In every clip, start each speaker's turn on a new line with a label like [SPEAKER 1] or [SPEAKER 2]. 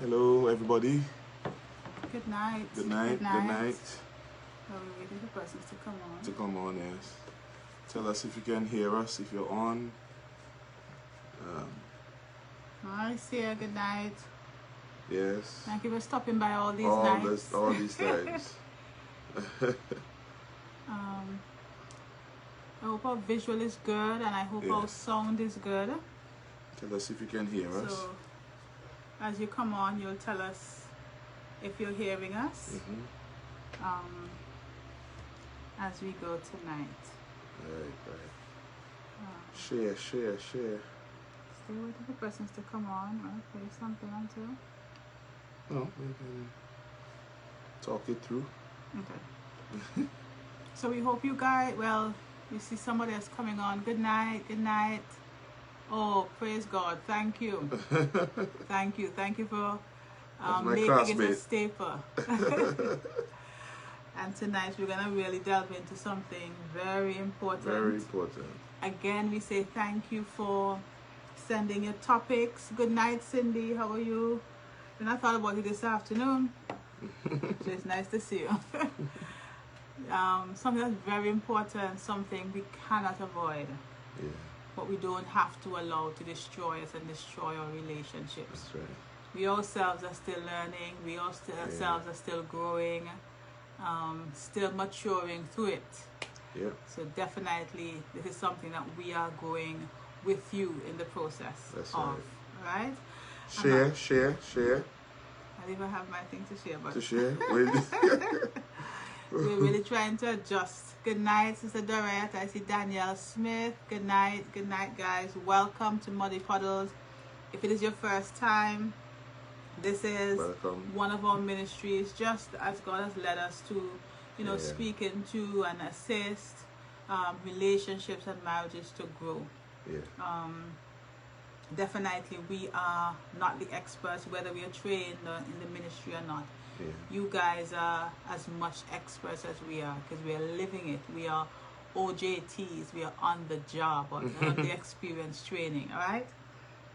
[SPEAKER 1] Hello, everybody.
[SPEAKER 2] Good night.
[SPEAKER 1] Good night. Good night.
[SPEAKER 2] Oh, we're waiting for persons to come on.
[SPEAKER 1] Yes. Tell us if you can hear us, if you're on.
[SPEAKER 2] Hi, Sia. Good night.
[SPEAKER 1] Yes.
[SPEAKER 2] Thank you for stopping by all these nights.
[SPEAKER 1] All these times.
[SPEAKER 2] I hope our visual is good and I hope our sound is good.
[SPEAKER 1] Tell us if you can hear us.
[SPEAKER 2] So, as you come on, you'll tell us if you're hearing us as we go tonight.
[SPEAKER 1] Right. Share.
[SPEAKER 2] Still waiting for persons to come on. I'll play something until.
[SPEAKER 1] No, we can talk it through.
[SPEAKER 2] Okay. So we hope you guys, you see somebody else coming on. Good night. Oh, praise God. Thank you. Thank you for making it a staple. And tonight we're going to really delve into something very important. Again, we say thank you for sending your topics. Good night, Cindy. How are you? And I thought about it this afternoon. So it's nice to see you. Something that's very important, something we cannot avoid.
[SPEAKER 1] Yeah.
[SPEAKER 2] But we don't have to allow to destroy us and destroy our relationships.
[SPEAKER 1] That's right.
[SPEAKER 2] We ourselves are still learning. We ourselves are still growing, still maturing through it.
[SPEAKER 1] Yeah.
[SPEAKER 2] So definitely, this is something that we are going with you in the process.
[SPEAKER 1] That's
[SPEAKER 2] of. Right?
[SPEAKER 1] Share.
[SPEAKER 2] I don't even have my thing to share. But
[SPEAKER 1] to share?
[SPEAKER 2] We're really trying to adjust. Good night, Sister Dorette. I see Danielle Smith. Good night, guys. Welcome to Muddy Puddles. If it is your first time, this is one of our ministries, just as God has led us to, speak into and assist relationships and marriages to grow.
[SPEAKER 1] Yeah.
[SPEAKER 2] Definitely, we are not the experts, whether we are trained in the ministry or not.
[SPEAKER 1] Yeah.
[SPEAKER 2] You guys are as much experts as we are because we are living it. We are OJTs. We are on the job, on the experience training. All right.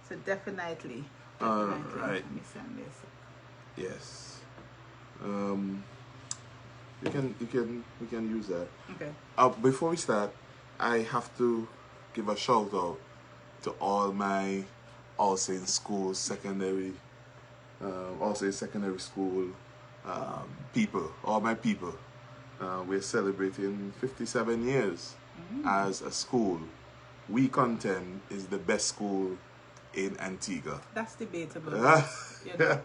[SPEAKER 2] So definitely.
[SPEAKER 1] All right.
[SPEAKER 2] Let me send this.
[SPEAKER 1] Yes. We can use that.
[SPEAKER 2] Okay.
[SPEAKER 1] Before we start, I have to give a shout out to all my All Saints School secondary school people, all my people. We're celebrating 57 years as a school. We contend is the best school in Antigua.
[SPEAKER 2] That's debatable.
[SPEAKER 1] Yeah.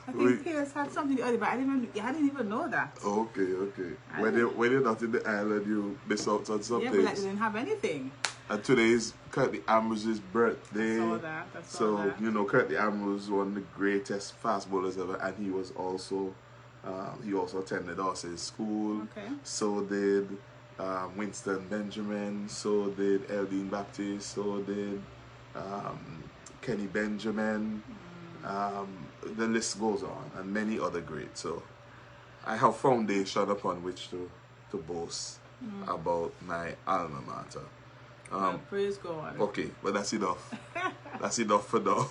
[SPEAKER 2] I think Pierce had something earlier, but I didn't even know that.
[SPEAKER 1] Okay. When you're not in the island, you miss out on some things.
[SPEAKER 2] Yeah, but I didn't have anything.
[SPEAKER 1] And today is Curtly Ambrose's birthday.
[SPEAKER 2] I saw that.
[SPEAKER 1] Curtly Ambrose is one of the greatest fast bowlers ever, and he was also he also attended Austin's school.
[SPEAKER 2] Okay.
[SPEAKER 1] So did Winston Benjamin. So did Eldine Baptist. So did Kenny Benjamin. The list goes on, and many other greats. So I have foundation upon which to boast about my alma mater.
[SPEAKER 2] Praise God.
[SPEAKER 1] Okay, but that's enough. That's enough for now.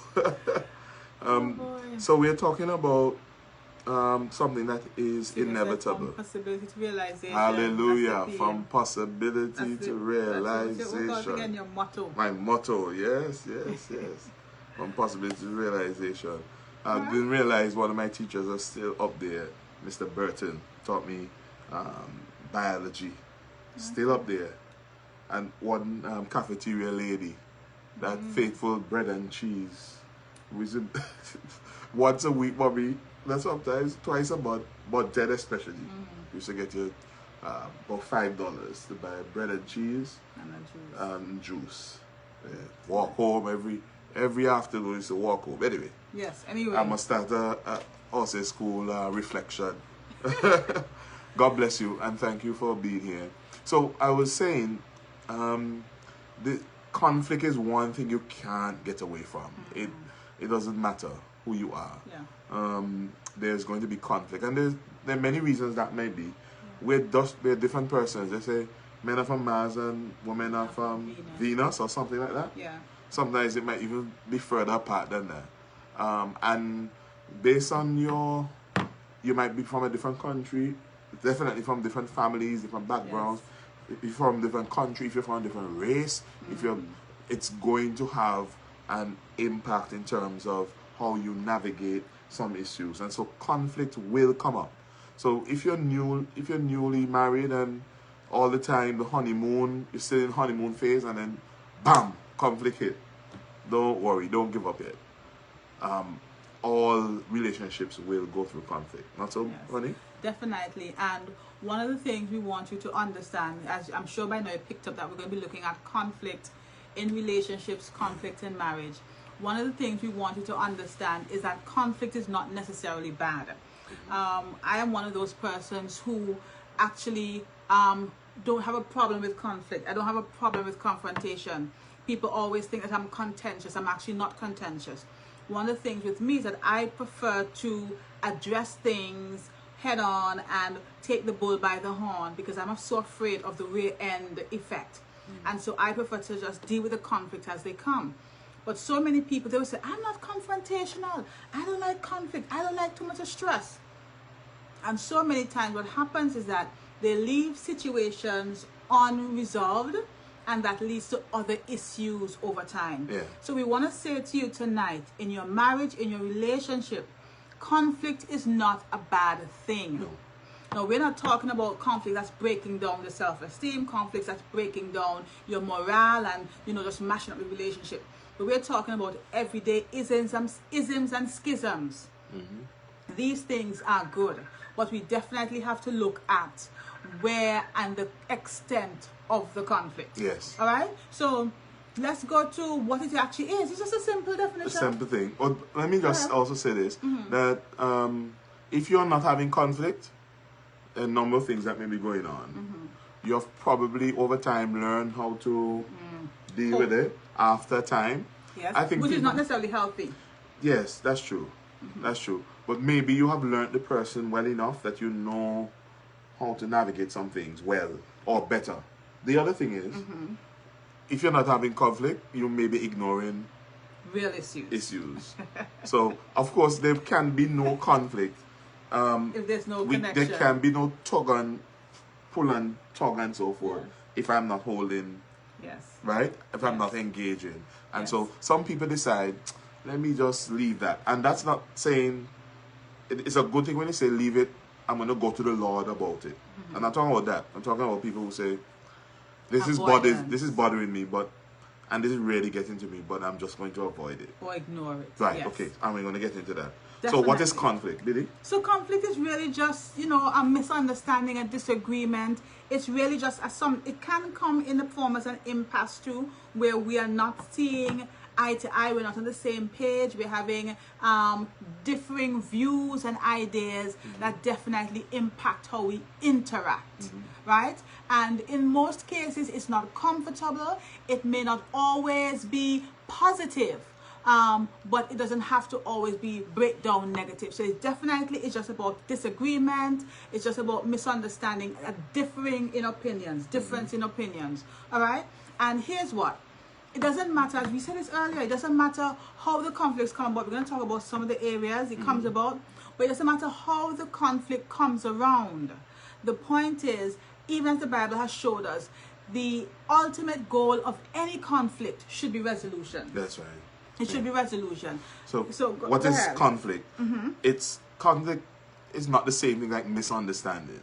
[SPEAKER 1] So we're talking about something that is inevitable.
[SPEAKER 2] From possibility to realization.
[SPEAKER 1] Hallelujah. From possibility to realization.
[SPEAKER 2] That's again, your motto.
[SPEAKER 1] My motto, yes. From possibility to realization. I didn't realize one of my teachers are still up there. Mr. Burton taught me biology. Still up there. And one cafeteria lady, that faithful bread and cheese, once a week, Bobby, that's sometimes twice a month, but dead especially. You used to get you about $5 to buy bread and cheese and juice. Yeah. Walk home every afternoon. Used to walk home. Anyway, I must start also school reflection. God bless you and thank you for being here. So I was saying, the conflict is one thing you can't get away from. It doesn't matter who you are. There's going to be conflict, and there are many reasons that may be. We're different persons. They say men are from Mars and women are from Venus or something like that.
[SPEAKER 2] Yeah.
[SPEAKER 1] Sometimes it might even be further apart than that. And based on you might be from a different country, definitely from different families, different backgrounds. If you're from a different country, if you're from a different race, it's going to have an impact in terms of how you navigate some issues, and so conflict will come up. So if you're newly married and all the time the honeymoon, you're still in honeymoon phase, and then bam, conflict hit. Don't worry, don't give up yet. All relationships will go through conflict. Not so, honey?
[SPEAKER 2] Definitely. And one of the things we want you to understand, as I'm sure by now you picked up, that we're going to be looking at conflict in relationships, conflict in marriage. One of the things we want you to understand is that conflict is not necessarily bad. I am one of those persons who actually don't have a problem with conflict. I don't have a problem with confrontation. People always think that I'm contentious. I'm actually not contentious. One of the things with me is that I prefer to address things head on and take the bull by the horn, because I'm so afraid of the rear end effect. And so I prefer to just deal with the conflict as they come. But so many people, they will say, I'm not confrontational. I don't like conflict. I don't like too much of stress. And so many times what happens is that they leave situations unresolved, and that leads to other issues over time. So we want to say to you tonight, in your marriage, in your relationship, conflict is not a bad thing. No, we're not talking about conflict that's breaking down the self-esteem, conflicts that's breaking down your morale and, just mashing up the relationship. But we're talking about everyday isms and schisms. These things are good, but we definitely have to look at where and the extent of the conflict.
[SPEAKER 1] Yes.
[SPEAKER 2] All right? So let's go to what it actually is. It's just a simple definition.
[SPEAKER 1] A simple thing. But let me just also say this, that if you're not having conflict, a number of things that may be going on, you have probably over time learned how to deal with it after time.
[SPEAKER 2] Yes.
[SPEAKER 1] I think
[SPEAKER 2] which is not necessarily healthy.
[SPEAKER 1] Yes, that's true. That's true. But maybe you have learned the person well enough that you know how to navigate some things well or better. The other thing is, if you're not having conflict, you may be ignoring
[SPEAKER 2] real issues.
[SPEAKER 1] So, of course, there can be no conflict.
[SPEAKER 2] If there's no connection.
[SPEAKER 1] There can be no pull and tug and so forth if I'm not holding, right? If I'm not engaging. And so some people decide, let me just leave that. And that's not saying, it's a good thing when you say leave it, I'm going to go to the Lord about it. I'm not talking about that. I'm talking about people who say, this is bothering me, and this is really getting to me, but I'm just going to avoid it.
[SPEAKER 2] Or ignore it.
[SPEAKER 1] Right, okay. And we're going to get into that. Definitely. So what is conflict, Diddy?
[SPEAKER 2] So conflict is really just, a misunderstanding, a disagreement. It's really just it can come in the form as an impasse too, where we are not seeing eye to eye, we're not on the same page, we're having differing views and ideas that definitely impact how we interact, right? And in most cases, it's not comfortable. It may not always be positive. But it doesn't have to always be breakdown negative. So it definitely is just about disagreement. It's just about misunderstanding, differing in opinions, difference in opinions. All right. And here's what. It doesn't matter, as we said this earlier, it doesn't matter how the conflicts come about. We're going to talk about some of the areas it comes about, but it doesn't matter how the conflict comes around. The point is, even as the Bible has showed us, the ultimate goal of any conflict should be resolution.
[SPEAKER 1] That's right.
[SPEAKER 2] It should be resolution.
[SPEAKER 1] So what is conflict? It's conflict is not the same thing like misunderstanding.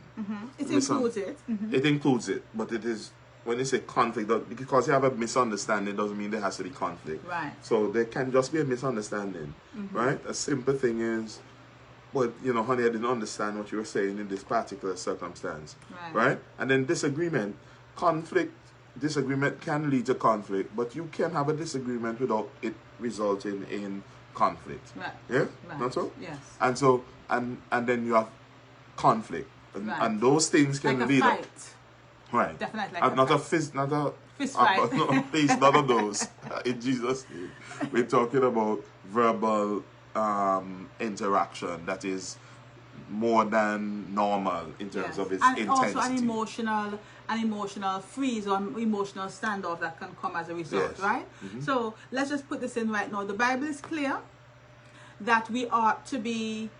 [SPEAKER 2] It includes it.
[SPEAKER 1] It includes it, but it is, when you say conflict, because you have a misunderstanding doesn't mean there has to be conflict.
[SPEAKER 2] Right.
[SPEAKER 1] So there can just be a misunderstanding, right? A simple thing is, well, honey, I didn't understand what you were saying in this particular circumstance, right? And then disagreement, disagreement can lead to conflict, but you can have a disagreement without it resulting in conflict. Right. Yeah?
[SPEAKER 2] Right.
[SPEAKER 1] Not so?
[SPEAKER 2] Yes.
[SPEAKER 1] And so, and then you have conflict. And those things can
[SPEAKER 2] like
[SPEAKER 1] lead
[SPEAKER 2] a fight.
[SPEAKER 1] up. Right.
[SPEAKER 2] Definitely like
[SPEAKER 1] not
[SPEAKER 2] a
[SPEAKER 1] a fist, not a
[SPEAKER 2] fist fight.
[SPEAKER 1] No, please, none of those. In Jesus' name. We're talking about verbal interaction that is more than normal in terms of its intensity. And
[SPEAKER 2] also an emotional freeze or emotional standoff that can come as a result, right? So let's just put this in right now. The Bible is clear that we ought to be,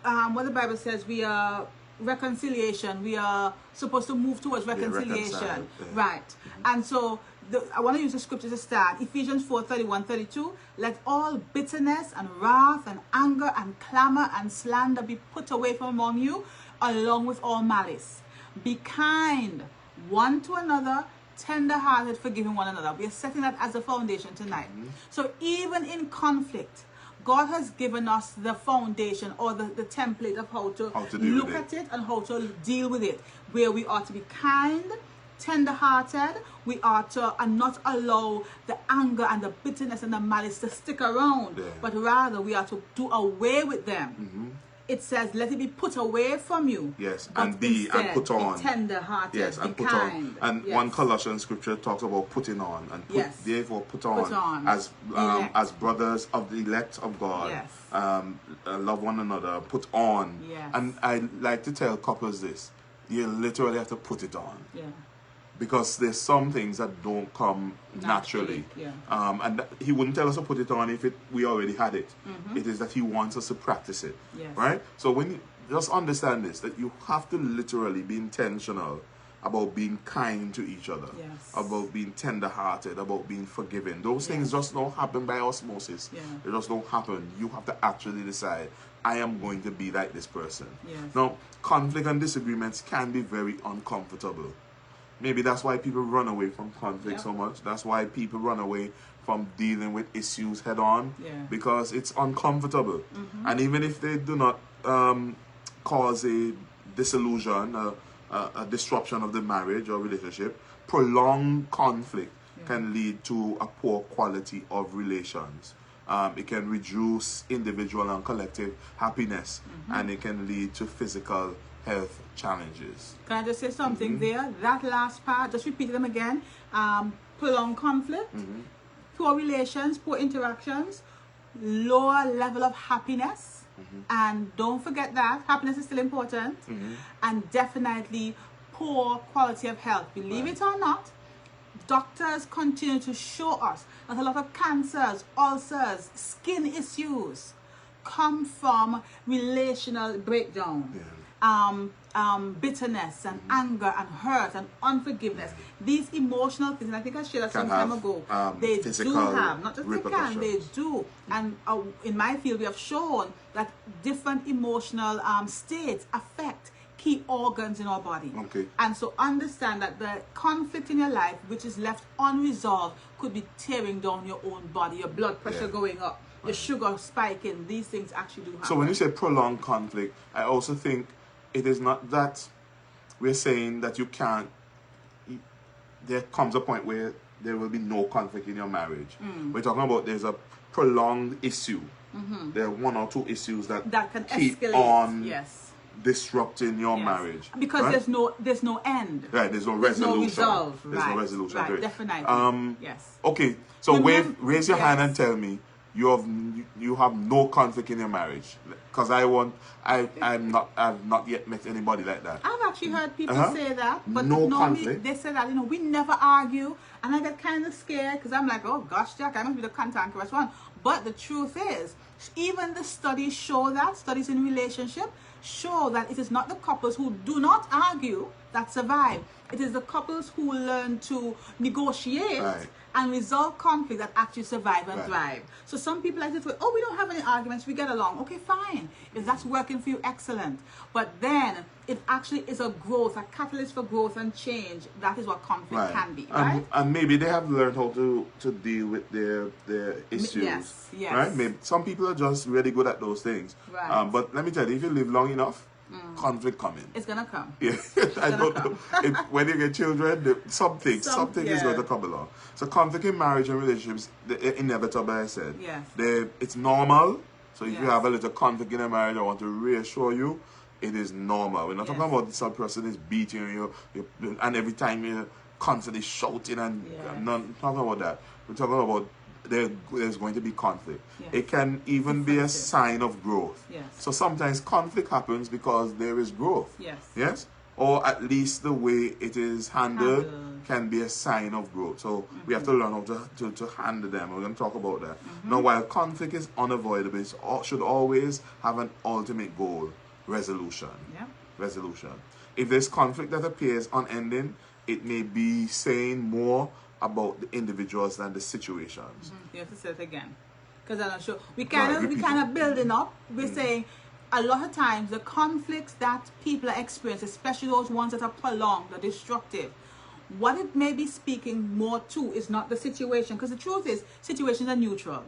[SPEAKER 2] what the Bible says, we are reconciliation. We are supposed to move towards reconciliation. Right. And so I want to use the scripture to start. Ephesians 4:31-32. Let all bitterness and wrath and anger and clamor and slander be put away from among you, along with all malice. Be kind one to another, tender-hearted, forgiving one another. We are setting that as a foundation tonight. So even in conflict, God has given us the foundation or the template of how to look at it and how to deal with it, where we are to be kind, tender-hearted. We are to and not allow the anger and the bitterness and the malice to stick around, but rather we are to do away with them. It says, let it be put away from you.
[SPEAKER 1] Yes, and put on.
[SPEAKER 2] Be tender-hearted.
[SPEAKER 1] Yes, and
[SPEAKER 2] be
[SPEAKER 1] put
[SPEAKER 2] kind.
[SPEAKER 1] on. And one Colossian scripture talks about putting on, and therefore put on as brothers of the elect of God.
[SPEAKER 2] Yes.
[SPEAKER 1] Love one another. Put on.
[SPEAKER 2] Yes.
[SPEAKER 1] And I like to tell couples this: you literally have to put it on.
[SPEAKER 2] Yeah.
[SPEAKER 1] Because there's some things that don't come naturally. And he wouldn't tell us to put it on if we already had it. It is that he wants us to practice it. Right? So when you just understand this, that you have to literally be intentional about being kind to each other, about being tender-hearted, about being forgiving. Those things just don't happen by osmosis. They just don't happen. You have to actually decide, I am going to be like this person. Now, conflict and disagreements can be very uncomfortable. Maybe that's why people run away from conflict so much. That's why people run away from dealing with issues head on, because it's uncomfortable. And even if they do not cause a dissolution, a disruption of the marriage or relationship, prolonged conflict can lead to a poor quality of relations. It can reduce individual and collective happiness, and it can lead to physical health challenges.
[SPEAKER 2] Can I just say something there? That last part, just repeat them again. Prolonged conflict, poor relations, poor interactions, lower level of happiness, and don't forget that happiness is still important, and definitely poor quality of health. Believe it or not, doctors continue to show us that a lot of cancers, ulcers, skin issues come from relational breakdown. Bitterness and anger and hurt and unforgiveness. These emotional things, and I think I shared that some time ago, they do have, not just they can, they do. And in my field, we have shown that different emotional states affect key organs in our body. And so understand that the conflict in your life, which is left unresolved, could be tearing down your own body, your blood pressure going up, your sugar spiking. These things actually do happen.
[SPEAKER 1] So when you say prolonged conflict, I also think it is not that we're saying that you can't, there comes a point where there will be no conflict in your marriage. We're talking about there's a prolonged issue. There are one or two issues that
[SPEAKER 2] can
[SPEAKER 1] keep
[SPEAKER 2] escalate.
[SPEAKER 1] on disrupting your marriage.
[SPEAKER 2] Because there's no end.
[SPEAKER 1] Right, there's no resolution.
[SPEAKER 2] No resolve.
[SPEAKER 1] There's no resolution.
[SPEAKER 2] Right, definitely.
[SPEAKER 1] Okay, so raise your hand and tell me you have no conflict in your marriage, because I've not yet met anybody like that.
[SPEAKER 2] I've actually heard people say that, but
[SPEAKER 1] no
[SPEAKER 2] normally
[SPEAKER 1] conflict.
[SPEAKER 2] they say that we never argue, and I get kind of scared because I'm like, oh gosh, Jack, I must be the cantankerous one. But the truth is, even the studies show that studies in relationship show that it is not the couples who do not argue that survive. It is the couples who learn to negotiate and resolve conflict that actually survive and thrive. So some people like to say, oh, we don't have any arguments, we get along. Okay, fine. If that's working for you, excellent. But then it actually is a growth, a catalyst for growth and change. That is what conflict can be, right?
[SPEAKER 1] And maybe they have learned how to deal with their issues.
[SPEAKER 2] Yes.
[SPEAKER 1] Right? Maybe some people are just really good at those things.
[SPEAKER 2] Right.
[SPEAKER 1] But let me tell you, if you live long enough, conflict coming.
[SPEAKER 2] It's gonna come.
[SPEAKER 1] Yeah, I don't know. When you get children, something is going to come along. So conflict in marriage and relationships, they're inevitable. I said, it's normal. So if you have a little conflict in a marriage, I want to reassure you, it is normal. We're not talking about some person is beating you, and every time you're constantly shouting and not talking about that. We're talking about there's going to be conflict. It can even be a sign of growth. So sometimes conflict happens because there is growth. Yes? or at least the way it is handled can be a sign of growth. So we have to learn how to handle them. We're going to talk about that. Now, while conflict is unavoidable, it should always have an ultimate goal: resolution.
[SPEAKER 2] Yeah.
[SPEAKER 1] Resolution. If there's conflict that appears unending, it may be saying more about the individuals than the situations.
[SPEAKER 2] You have to say it again, because I'm not sure. We kind of building up. We're saying a lot of times the conflicts that people are experiencing, especially those ones that are prolonged or destructive, what it may be speaking more to is not the situation, because the truth is situations are neutral.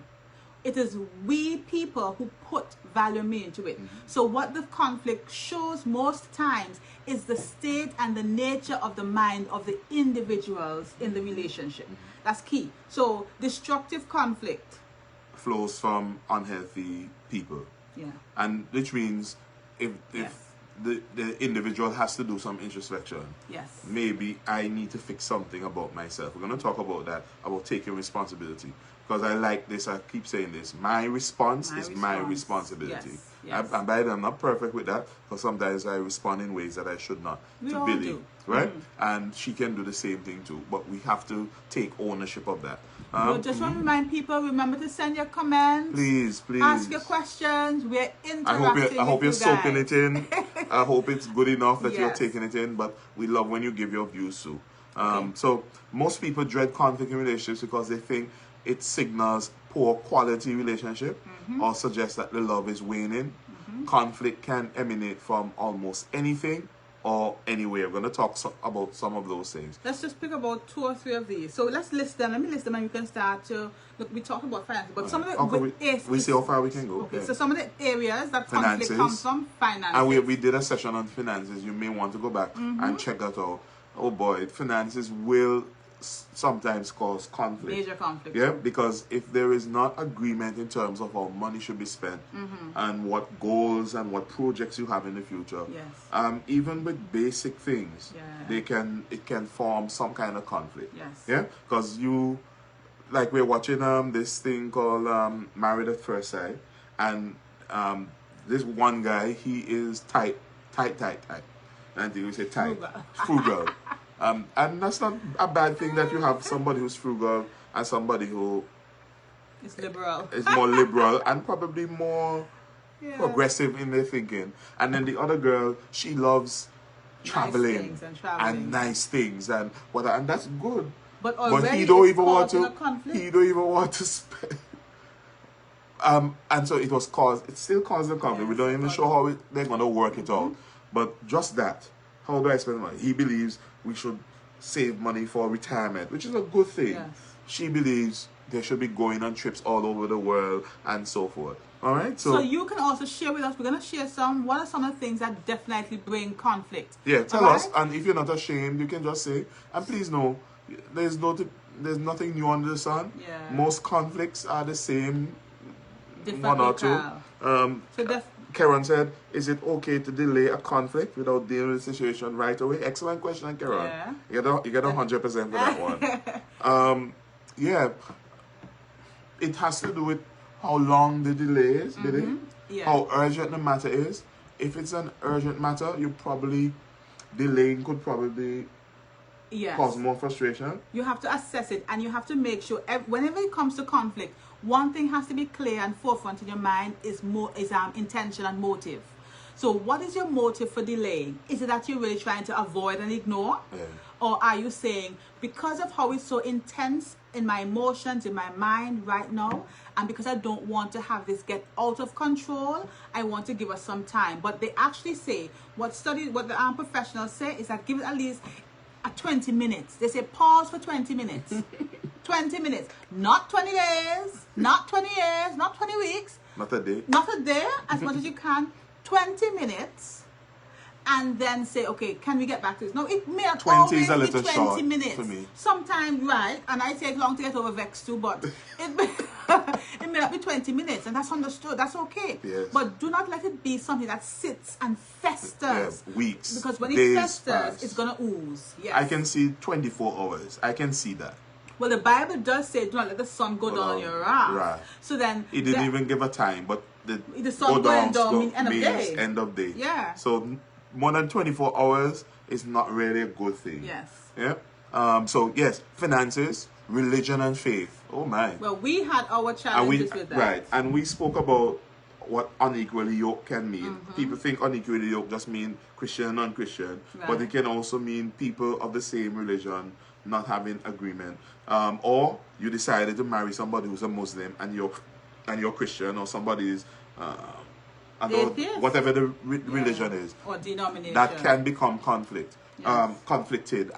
[SPEAKER 2] It is we people who put value and meaning to it. So what the conflict shows most times is the state and the nature of the mind of the individuals in the relationship. That's key. So destructive conflict
[SPEAKER 1] flows from unhealthy people.
[SPEAKER 2] Yeah.
[SPEAKER 1] And which means if the individual has to do some introspection.
[SPEAKER 2] Yes.
[SPEAKER 1] Maybe I need to fix something about myself. We're going to talk about that, about taking responsibility. Because I like this, I keep saying this. My response is my responsibility.
[SPEAKER 2] Yes. Yes.
[SPEAKER 1] And by the way, I'm not perfect with that, because sometimes I respond in ways that I should not.
[SPEAKER 2] We
[SPEAKER 1] to
[SPEAKER 2] all
[SPEAKER 1] Billy,
[SPEAKER 2] do.
[SPEAKER 1] right? And she can do the same thing too. But we have to take ownership of that.
[SPEAKER 2] But just want to remind people, remember to send your comments.
[SPEAKER 1] Please.
[SPEAKER 2] Ask your questions. We're interacting.
[SPEAKER 1] I hope you're soaking it in. I hope it's good enough that you're
[SPEAKER 2] Yes.
[SPEAKER 1] taking it in. But we love when you give your views too.
[SPEAKER 2] Okay.
[SPEAKER 1] So most people dread conflict in relationships because they think it signals poor quality relationship or suggests that the love is waning. Conflict can emanate from almost anything or anywhere. We're going to talk about some of those things.
[SPEAKER 2] Let's just pick about 2 or 3 of these. So let's list them. Let me list them and you can start to look. We talked about finances, but some of the
[SPEAKER 1] we see how far we can go.
[SPEAKER 2] Okay, so some of the areas that conflict comes from, finances.
[SPEAKER 1] And we did a session on finances. You may want to go back and check that out. Oh boy, finances will sometimes cause conflict.
[SPEAKER 2] Major conflict.
[SPEAKER 1] Yeah, because if there is not agreement in terms of how money should be spent and what goals and what projects you have in the future,
[SPEAKER 2] Yes.
[SPEAKER 1] Even with basic things,
[SPEAKER 2] Yeah.
[SPEAKER 1] it can form some kind of conflict.
[SPEAKER 2] Yes.
[SPEAKER 1] Yeah, because like we're watching this thing called Married at First Sight, and this one guy, he is tight. And we say tight, frugal. And that's not a bad thing that you have somebody who's frugal and somebody who
[SPEAKER 2] is liberal.
[SPEAKER 1] Is more liberal and probably more progressive in their thinking. And then the other girl, she loves traveling and nice things and whatever, and that's good.
[SPEAKER 2] But
[SPEAKER 1] he don't even want to spend. And so it still caused the conflict. We don't even sure how they're gonna work it out. But just that, how do I spend money? He believes we should save money for retirement, which is a good thing.
[SPEAKER 2] Yes.
[SPEAKER 1] She believes they should be going on trips all over the world and so forth. All right. So
[SPEAKER 2] you can also share with us. We're gonna share what are some of the things that definitely bring conflict.
[SPEAKER 1] Yeah, tell us. And if you're not ashamed, you can just say. And please know, there's nothing new under the sun.
[SPEAKER 2] Yeah.
[SPEAKER 1] Most conflicts are the same.
[SPEAKER 2] Different
[SPEAKER 1] one or two. Karen said, is it okay to delay a conflict without dealing with the situation right away? Excellent question, Karen.
[SPEAKER 2] Yeah.
[SPEAKER 1] You get 100% for that one. Yeah. It has to do with how long the delay is, how urgent the matter is. If it's an urgent matter, delaying could probably cause more frustration.
[SPEAKER 2] You have to assess it, and you have to make sure whenever it comes to conflict, one thing has to be clear and forefront in your mind is intention and motive. So what is your motive for delaying? Is it that you're really trying to avoid and ignore?
[SPEAKER 1] Yeah.
[SPEAKER 2] Or are you saying, because of how it's so intense in my emotions, in my mind right now, and because I don't want to have this get out of control, I want to give us some time. But they actually say, what the professionals say is that give it at least 20 minutes. They say pause for 20 minutes. 20 minutes. Not 20 days, not 20 years, not 20 weeks.
[SPEAKER 1] Not a day.
[SPEAKER 2] Not a day, as much as you can. 20 minutes. And then say, okay, can we get back to this? No, it may not
[SPEAKER 1] 20
[SPEAKER 2] always
[SPEAKER 1] is a little
[SPEAKER 2] be 20
[SPEAKER 1] short
[SPEAKER 2] minutes.
[SPEAKER 1] for me.
[SPEAKER 2] Sometimes, right, and I take long to get over vex too, but it may not be 20 minutes, and that's understood. That's okay.
[SPEAKER 1] Yes.
[SPEAKER 2] But do not let it be something that sits and festers.
[SPEAKER 1] Yeah, weeks.
[SPEAKER 2] Because when
[SPEAKER 1] days
[SPEAKER 2] it festers,
[SPEAKER 1] pass.
[SPEAKER 2] it's going to ooze. Yes.
[SPEAKER 1] I can see 24 hours. I can see that.
[SPEAKER 2] Well, the Bible does say, do not let the sun go down on your wrath. Right. So then...
[SPEAKER 1] It didn't even give a time, but the
[SPEAKER 2] sun going down means end of day.
[SPEAKER 1] End of day.
[SPEAKER 2] Yeah.
[SPEAKER 1] So more than 24 hours is not really a good thing.
[SPEAKER 2] Yes.
[SPEAKER 1] Yeah. So yes, finances, religion, and faith. Oh my.
[SPEAKER 2] Well, we had our challenges with that.
[SPEAKER 1] Right, and we spoke about what unequally yoked can mean. People think unequally yoked just mean Christian and non-Christian, but it can also mean people of the same religion not having agreement. Or you decided to marry somebody who's a Muslim and you're Christian, or somebody's whatever the religion is,
[SPEAKER 2] or denomination,
[SPEAKER 1] that can become conflicted.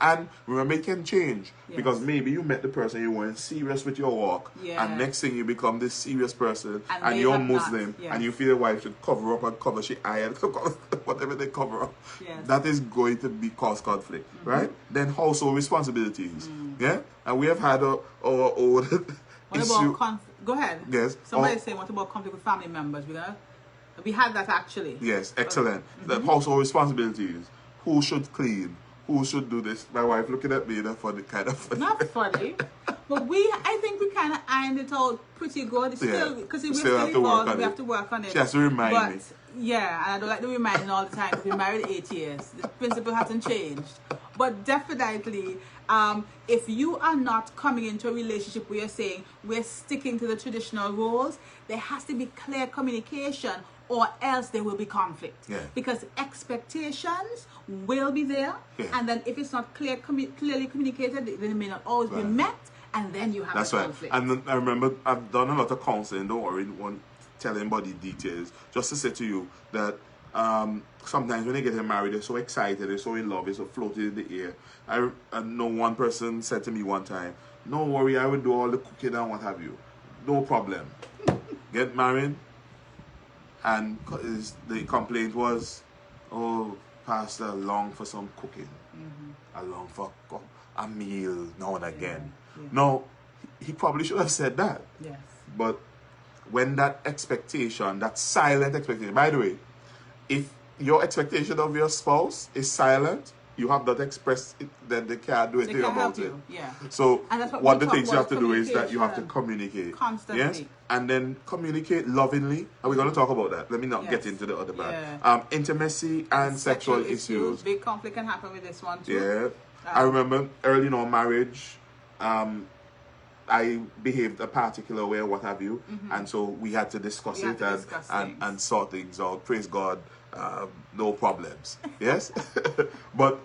[SPEAKER 1] And remember, it can change because maybe you met the person, you weren't serious with your walk, and next thing you become this serious person, and you're Muslim, and you feel your wife should cover up and cover she eye and whatever they cover up. That is going to cause conflict, right? Then household responsibilities, and we have had our own issue.
[SPEAKER 2] Go ahead.
[SPEAKER 1] Yes.
[SPEAKER 2] Somebody's saying, what about conflict with family members? We had that actually.
[SPEAKER 1] Yes, excellent. The household responsibilities. Who should clean? Who should do this? My wife looking at me in a funny kind of funny.
[SPEAKER 2] Not funny, but I think we kind of ironed it out pretty good. Still, because we still have to work on it. We have to work on it.
[SPEAKER 1] She has to remind me.
[SPEAKER 2] Yeah, and I don't like to remind her all the time because we married 8 years. The principle hasn't changed. But definitely, if you are not coming into a relationship where you're saying we're sticking to the traditional roles, there has to be clear communication, or else there will be conflict. Because expectations will be there, and then if it's not clearly communicated, they may not always be met, and then you have a conflict.
[SPEAKER 1] And then I remember I've done a lot of counseling. Don't worry, won't tell anybody details. Just to say to you that sometimes when they get married, they're so excited, they're so in love, they're so floating in the air. I know one person said to me one time, "No worry, I will do all the cooking and what have you. No problem." Get married. And the complaint was, "Oh, Pastor, I long for some cooking. I long for a meal now and again." No, he probably should have said that.
[SPEAKER 2] Yes.
[SPEAKER 1] But when that expectation, that silent expectation, by the way, if your expectation of your spouse is silent, you have not expressed it, then they can't do anything about it. So what the things you have to do is that you have to communicate
[SPEAKER 2] constantly.
[SPEAKER 1] Yes, and then communicate lovingly. And we're going to talk about that. Let me not get into the other part. Intimacy and sexual issues.
[SPEAKER 2] Big conflict can happen with this one too.
[SPEAKER 1] Yeah, I remember early in our marriage, I behaved a particular way, what have you, and so we had to discuss it and sort things out. Praise God. No problems. Yes. But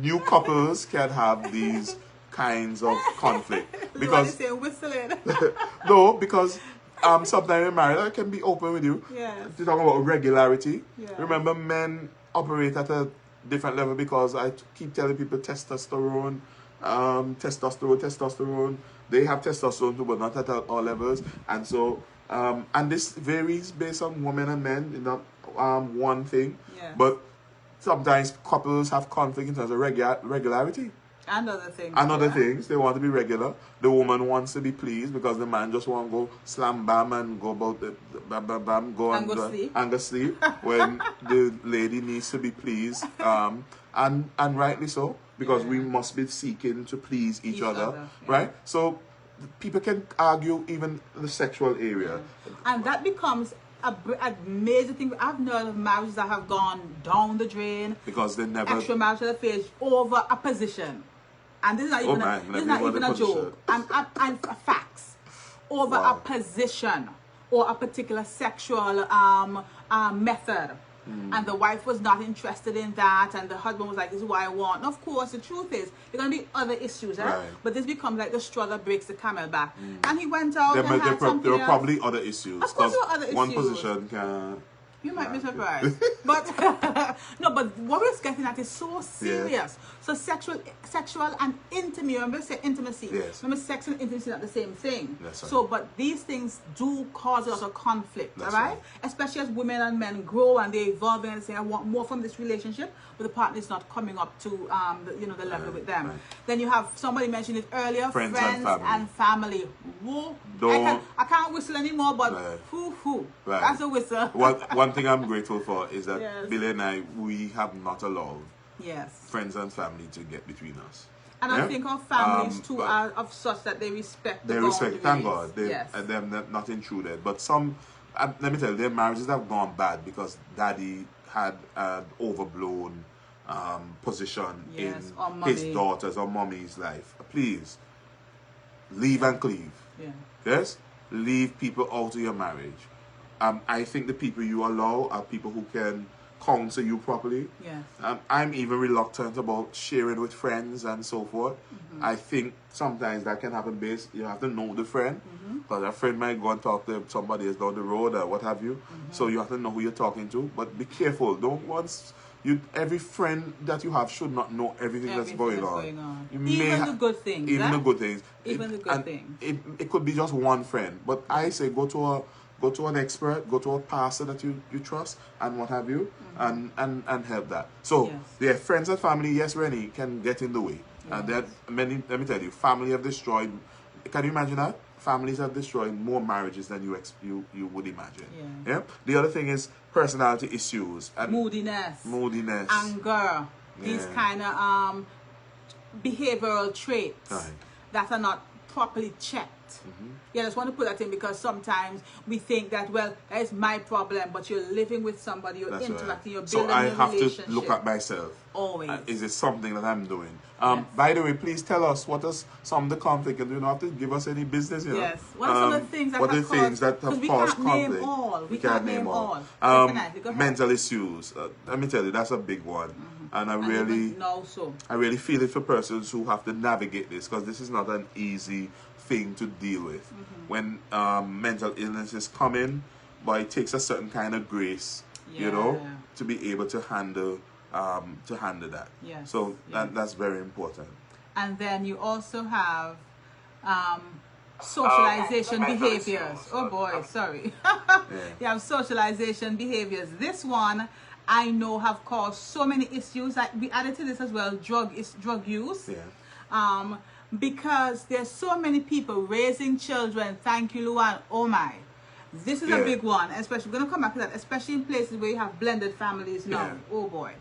[SPEAKER 1] new couples can have these kinds of conflict because no, because sometimes you're married, I can be open with you. To talk about regularity. Remember, men operate at a different level because I keep telling people testosterone. They have testosterone too, but not at all levels, and so and this varies based on women and men. Not one thing, but sometimes couples have conflict in terms of regularity
[SPEAKER 2] and other things.
[SPEAKER 1] And other things, they want to be regular. The woman wants to be pleased because the man just want to go slam bam and go about the bam bam bam, go and go sleep when the lady needs to be pleased, and rightly so, because we must be seeking to please each other. Right? So people can argue even the sexual area,
[SPEAKER 2] and that becomes a major thing. I've known of marriages that have gone down the drain
[SPEAKER 1] because they never
[SPEAKER 2] extramarital affairs over a position, and this is not even a joke. And facts over a position or a particular sexual method. And the wife was not interested in that, and the husband was like, "This is what I want." And of course, the truth is, there are going to be other issues, right? But this becomes like the straw that breaks the camel back. And he went out and had something else.
[SPEAKER 1] There are probably other issues.
[SPEAKER 2] Of course, there are other issues.
[SPEAKER 1] One position can...
[SPEAKER 2] You might be surprised. But no, but what we're getting at is so serious. So sexual and intimacy. Remember, say intimacy. Remember, sex and intimacy are not the same thing. So, but these things do cause a lot of conflict, all right? Especially as women and men grow and they evolve and say, "I want more from this relationship," but the partner is not coming up to the level with them. Then you have somebody mentioned it earlier, friends and family. Whoa, I can't whistle anymore, but that's a whistle.
[SPEAKER 1] One thing I'm grateful for is that Billy and I, we have not allowed friends and family to get between us.
[SPEAKER 2] And I think our families too are of such that they respect the boundaries.
[SPEAKER 1] Thank God. And they're not intruded. But some, let me tell you, their marriages have gone bad because daddy had an overblown position
[SPEAKER 2] yes,
[SPEAKER 1] in his daughter's or mommy's life. Please, leave and cleave.
[SPEAKER 2] Yeah.
[SPEAKER 1] Yes? Leave people out of your marriage. I think the people you allow are people who can counsel you properly.
[SPEAKER 2] Yes.
[SPEAKER 1] I'm even reluctant about sharing with friends and so forth. I think sometimes that can happen based, you have to know the friend, because a friend might go and talk to somebody else down the road or what have you. So you have to know who you're talking to, but be careful. Don't once every friend that you have should not know everything that's going on.
[SPEAKER 2] Even the good things.
[SPEAKER 1] Even the good things.
[SPEAKER 2] Even the good things.
[SPEAKER 1] It could be just one friend, but I say go to an expert, go to a pastor that you trust and what have you, and help that. So yes. Friends and family, yes, Rennie, can get in the way. And there are many, let me tell you, family have destroyed, can you imagine that? Families have destroyed more marriages than you would imagine. Yeah. The other thing is personality issues. And moodiness.
[SPEAKER 2] Anger. These kind of behavioral traits that are not properly checked. Yeah, I just want to put that in because sometimes we think that, well, that is my problem, but you're living with somebody, you're interacting, you're building a relationship.
[SPEAKER 1] So I have to look at myself.
[SPEAKER 2] Always.
[SPEAKER 1] Is it something that I'm doing? By the way, please tell us what is some of the conflict, and you don't have to give us any business, you know.
[SPEAKER 2] Yes. What are some of the things that have caused conflict? We can't name all.
[SPEAKER 1] Mental issues. Let me tell you, that's a big one. And I really feel it for persons who have to navigate this, because this is not an easy thing to deal with. When mental illnesses come in, but it takes a certain kind of grace, you know, to be able to handle that.
[SPEAKER 2] Yes.
[SPEAKER 1] So that's very important.
[SPEAKER 2] And then you also have socialization behaviors. Oh boy, sorry. You have socialization behaviors. This one I know have caused so many issues. Like we added to this as well, drug use. Yeah. Because there's so many people raising children. Thank you, Luan. Oh my. This is a big one, especially, we're going to come back to that, especially in places where you have blended families now. Yeah. Oh boy.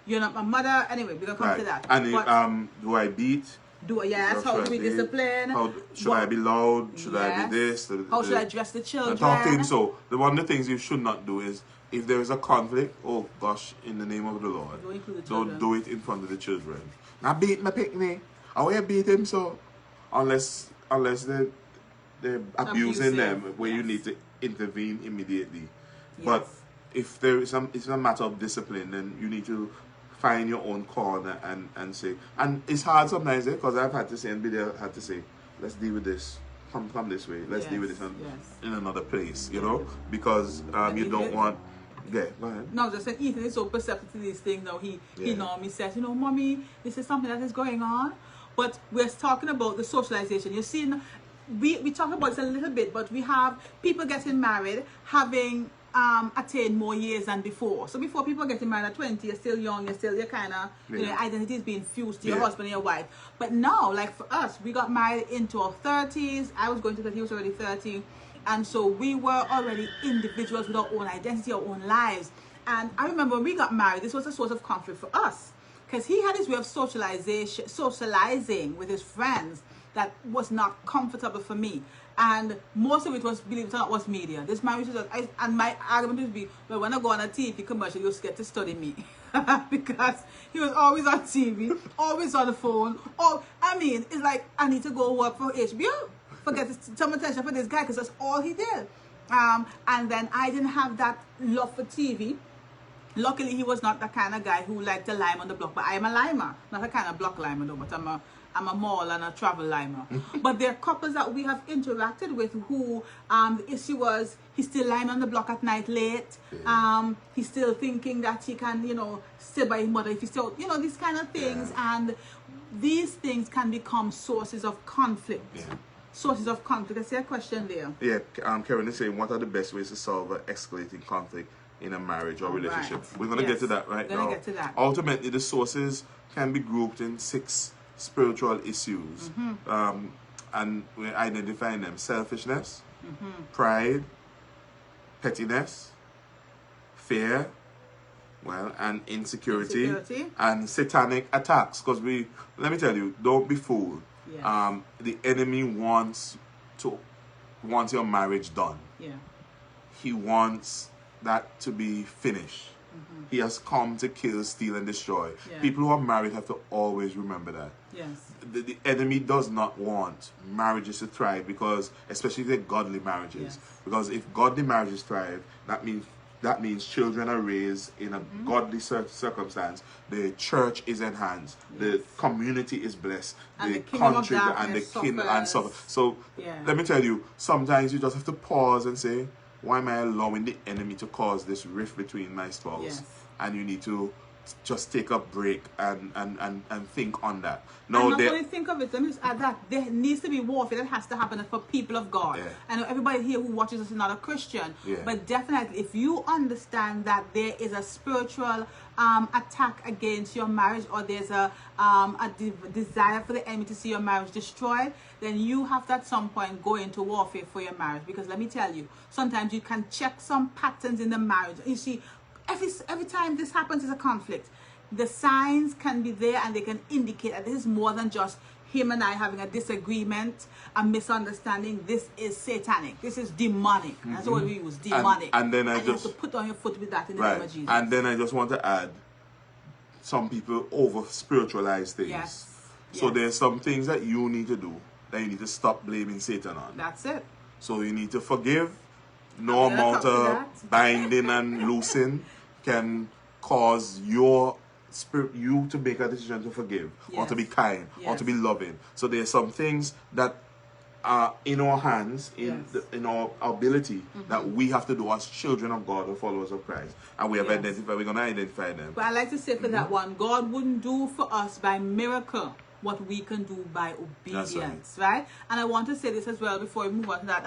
[SPEAKER 2] You're not my mother. Anyway, we're going to come to that.
[SPEAKER 1] And do I beat?
[SPEAKER 2] Yes, how to be disciplined.
[SPEAKER 1] Should I be loud? Should I be this?
[SPEAKER 2] How should I address the children?
[SPEAKER 1] Talking. So, one of the things you should not do is, if there is a conflict, oh gosh, in the name of the Lord, don't do it in front of the children. I beat my picnic. I will beat him, so unless they're abusing them, where you need to intervene immediately. But if it's a matter of discipline, then you need to find your own corner and say. And it's hard sometimes, because I've had to say, and Bidel had to say, let's deal with this. Come this way. Let's deal with this in another place, you know, because you don't want. Yeah, go ahead.
[SPEAKER 2] No, just saying, Ethan is so perceptive to these things now. He normally says, you know, Mommy, this is something that is going on. But we're talking about the socialization. You see, we talk about this a little bit, but we have people getting married, having attained more years than before. So before, people getting married at 20, you're still young, you're kind of, you know, identity is being fused to your husband and your wife. But now, like for us, we got married into our 30s. I was going to 30, he was already 30. And so we were already individuals with our own identity, our own lives. And I remember when we got married, this was a source of conflict for us. Because he had his way of socializing with his friends that was not comfortable for me. And most of it was, believe it or not, was media. This marriage was, and my argument would be, well, when I go on a TV commercial, you're scared to study me. Because he was always on TV, always on the phone. I mean, it's like, I need to go work for HBO. Forget some attention for this guy, because that's all he did. And then I didn't have that love for TV. Luckily, he was not the kind of guy who liked to lime on the block, but I am a limer. Not a kind of block limer though, but I'm a mall and a travel limer. But there are couples that we have interacted with who the issue was, he's still lying on the block at night late. He's still thinking that he can, you know, stay by his mother if he's still, you know, these kind of things. And these things can become sources of conflict. Sources of conflict. I see a question there.
[SPEAKER 1] Yeah, Karen is saying, what are the best ways to solve an escalating conflict in a marriage or relationship? We're going to get to that right now.
[SPEAKER 2] Get to that.
[SPEAKER 1] Ultimately, the sources can be grouped in 6 spiritual issues. And we're identifying them: selfishness, pride, pettiness, fear, and insecurity. And satanic attacks. Because let me tell you, don't be fooled. The enemy wants your marriage done. He wants that to be finished. He has come to kill, steal, and destroy.
[SPEAKER 2] Yeah.
[SPEAKER 1] People who are married have to always remember that.
[SPEAKER 2] Yes.
[SPEAKER 1] The enemy does not want marriages to thrive, because, especially if they're godly marriages.
[SPEAKER 2] Yes.
[SPEAKER 1] Because if godly marriages thrive, that means children are raised in a godly circumstance. The church is enhanced. Yes. The community is blessed.
[SPEAKER 2] And
[SPEAKER 1] the
[SPEAKER 2] country
[SPEAKER 1] and the king and suffer. So let me tell you, sometimes you just have to pause and say, why am I allowing the enemy to cause this rift between my spouse? Yes. And you need to just take a break and think on that.
[SPEAKER 2] No, and not only think of it, let me just add that there needs to be warfare that has to happen for people of God. Yeah. I know everybody here who watches us is not a Christian, but definitely if you understand that there is a spiritual attack against your marriage, or there's a desire for the enemy to see your marriage destroyed, then you have to at some point go into warfare for your marriage. Because let me tell you, sometimes you can check some patterns in the marriage. You see, every time this happens is a conflict. The signs can be there, and they can indicate that this is more than just him and I having a disagreement, a misunderstanding. This is satanic. This is demonic. That's what we use, demonic.
[SPEAKER 1] And then
[SPEAKER 2] you have to put on your foot with that in the name of Jesus.
[SPEAKER 1] And then I just want to add, some people over spiritualize things. Yes. So there's some things that you need to do that you need to stop blaming Satan on.
[SPEAKER 2] That's it.
[SPEAKER 1] So you need to forgive. No amount of binding and loosing can cause you to make a decision to forgive, or to be kind, or to be loving. So there's some things that are in our hands, in our ability, that we have to do as children of God or followers of Christ. And we have identified, we're going to identify them.
[SPEAKER 2] But I like to say for that one, God wouldn't do for us by miracle what we can do by obedience, right? And I want to say this as well before we move on to that,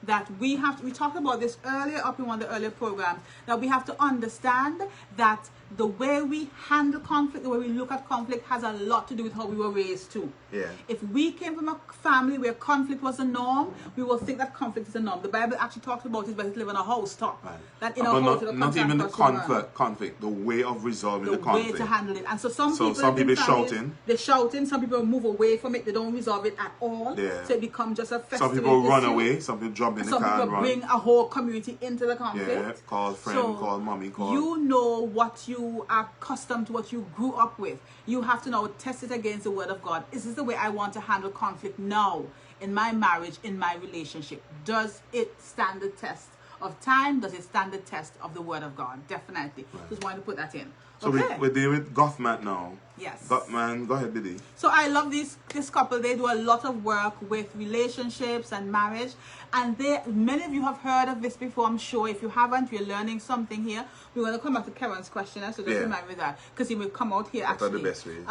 [SPEAKER 2] that we talked about this earlier up in one of the earlier programs, that we have to understand that the way we handle conflict, the way we look at conflict, has a lot to do with how we were raised too. Yeah. If we came from a family where conflict was the norm, we will think that conflict is the norm. The Bible actually talks about it, but it's live in a house top. Right. That in a house,
[SPEAKER 1] not even the conflict, the way of resolving the conflict.
[SPEAKER 2] The way to handle it. And so some people
[SPEAKER 1] shouting.
[SPEAKER 2] They're shouting. Some people move away from it. They don't resolve it at all. Yeah. So it becomes just a festival.
[SPEAKER 1] Some people run away. Some people jump in the car and run. Some people
[SPEAKER 2] bring a whole community into the conflict.
[SPEAKER 1] Yeah. Call friend, call mommy, call.
[SPEAKER 2] You know what you are accustomed to, what you grew up with. You have to now test it against the word of God. Is this the way I want to handle conflict now in my marriage, in my relationship? Does it stand the test of time? Does it stand the test of the word of God? Definitely. Right. Just wanted to put that in.
[SPEAKER 1] So we're dealing with Goffman now.
[SPEAKER 2] Yes.
[SPEAKER 1] Goffman, go ahead, Biddy.
[SPEAKER 2] So I love this couple. They do a lot of work with relationships and marriage. And many of you have heard of this before, I'm sure. If you haven't, we're learning something here. We're going to come back to Karen's question, so just remember that, because he will come out here actually.
[SPEAKER 1] The best ways.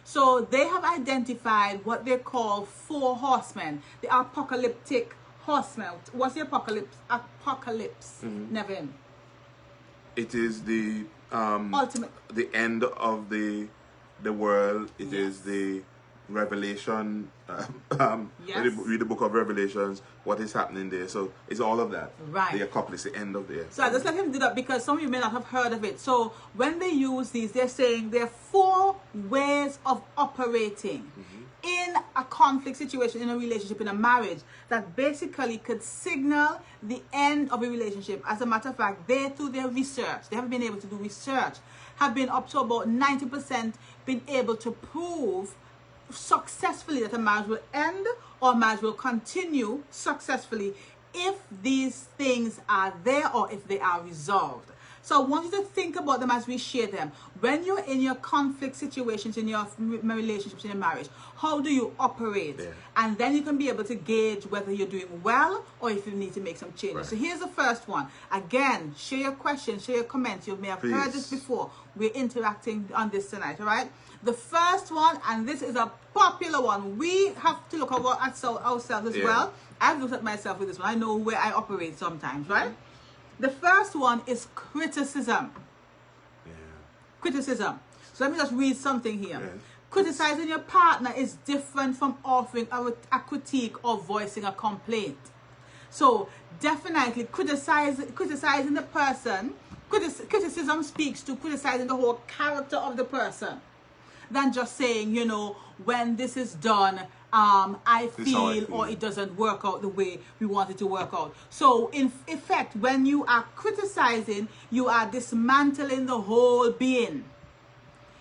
[SPEAKER 2] So they have identified what they call 4 horsemen, the apocalyptic horsemen. What's the apocalypse? Nevin.
[SPEAKER 1] It is the
[SPEAKER 2] ultimate,
[SPEAKER 1] the end of the world. It is the Revelation. Read the book of Revelations. What is happening there? So it's all of that.
[SPEAKER 2] Right.
[SPEAKER 1] The apocalypse, the end of the.
[SPEAKER 2] So I just let him do that because some of you may not have heard of it. So when they use these, they're saying there are 4 ways of operating in a conflict situation, in a relationship, in a marriage, that basically could signal the end of a relationship. As a matter of fact, they, through their research, they have been able to do research, have been up to about 90% been able to prove successfully that a marriage will end or a marriage will continue successfully if these things are there or if they are resolved. So I want you to think about them as we share them. When you're in your conflict situations, in your relationships, in your marriage, how do you operate? Yeah. And then you can be able to gauge whether you're doing well or if you need to make some changes. Right. So here's the first one. Again, share your questions, share your comments. You may have heard this before. We're interacting on this tonight, all right? The first one, and this is a popular one, we have to look at ourselves as well. I've looked at myself with this one. I know where I operate sometimes, right? The first one is criticism. Yeah. Criticism. So let me just read something here. Yeah. Criticizing your partner is different from offering a critique or voicing a complaint. So definitely criticizing the person. Criticism speaks to criticizing the whole character of the person, than just saying, you know, when this is done, I feel, or it doesn't work out the way we want it to work out. So in effect, when you are criticizing, you are dismantling the whole being.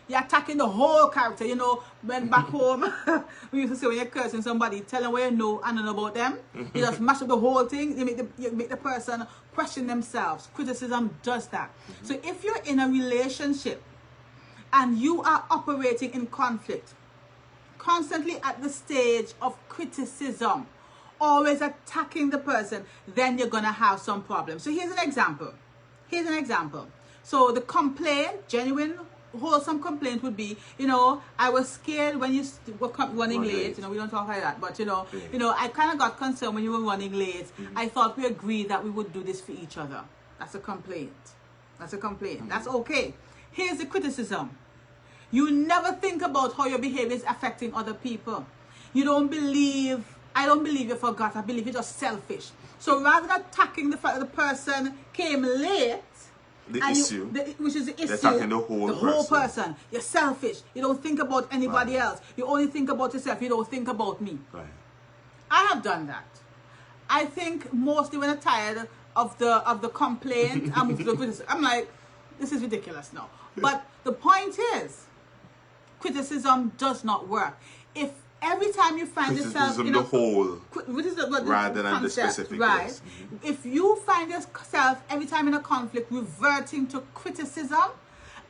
[SPEAKER 2] You're attacking the whole character. You know, when back home, we used to say when you're cursing somebody, tell them what you know and know about them. You just mash up the whole thing. You make the person question themselves. Criticism does that. So if you're in a relationship and you are operating in conflict, constantly at the stage of criticism, always attacking the person, then you're going to have some problems. So here's an example. So the complaint, genuine, wholesome complaint would be, you know, I was scared when you were running late. You know, we don't talk like that, but you know, I kind of got concerned when you were running late. I thought we agreed that we would do this for each other. That's a complaint. That's okay. Here's the criticism. You never think about how your behavior is affecting other people. I don't believe you forgot. I believe you're just selfish. So rather than attacking the fact that the person came late,
[SPEAKER 1] which is the issue,
[SPEAKER 2] attacking the whole person. You're selfish. You don't think about anybody else. You only think about yourself. You don't think about me. Right. I have done that. I think mostly when I'm tired of the complaint, I move to the criticism. I'm like, this is ridiculous now. But the point is, criticism does not work. If every time you find yourself in
[SPEAKER 1] the whole, rather than the specific,
[SPEAKER 2] right?
[SPEAKER 1] Yes.
[SPEAKER 2] If you find yourself every time in a conflict reverting to criticism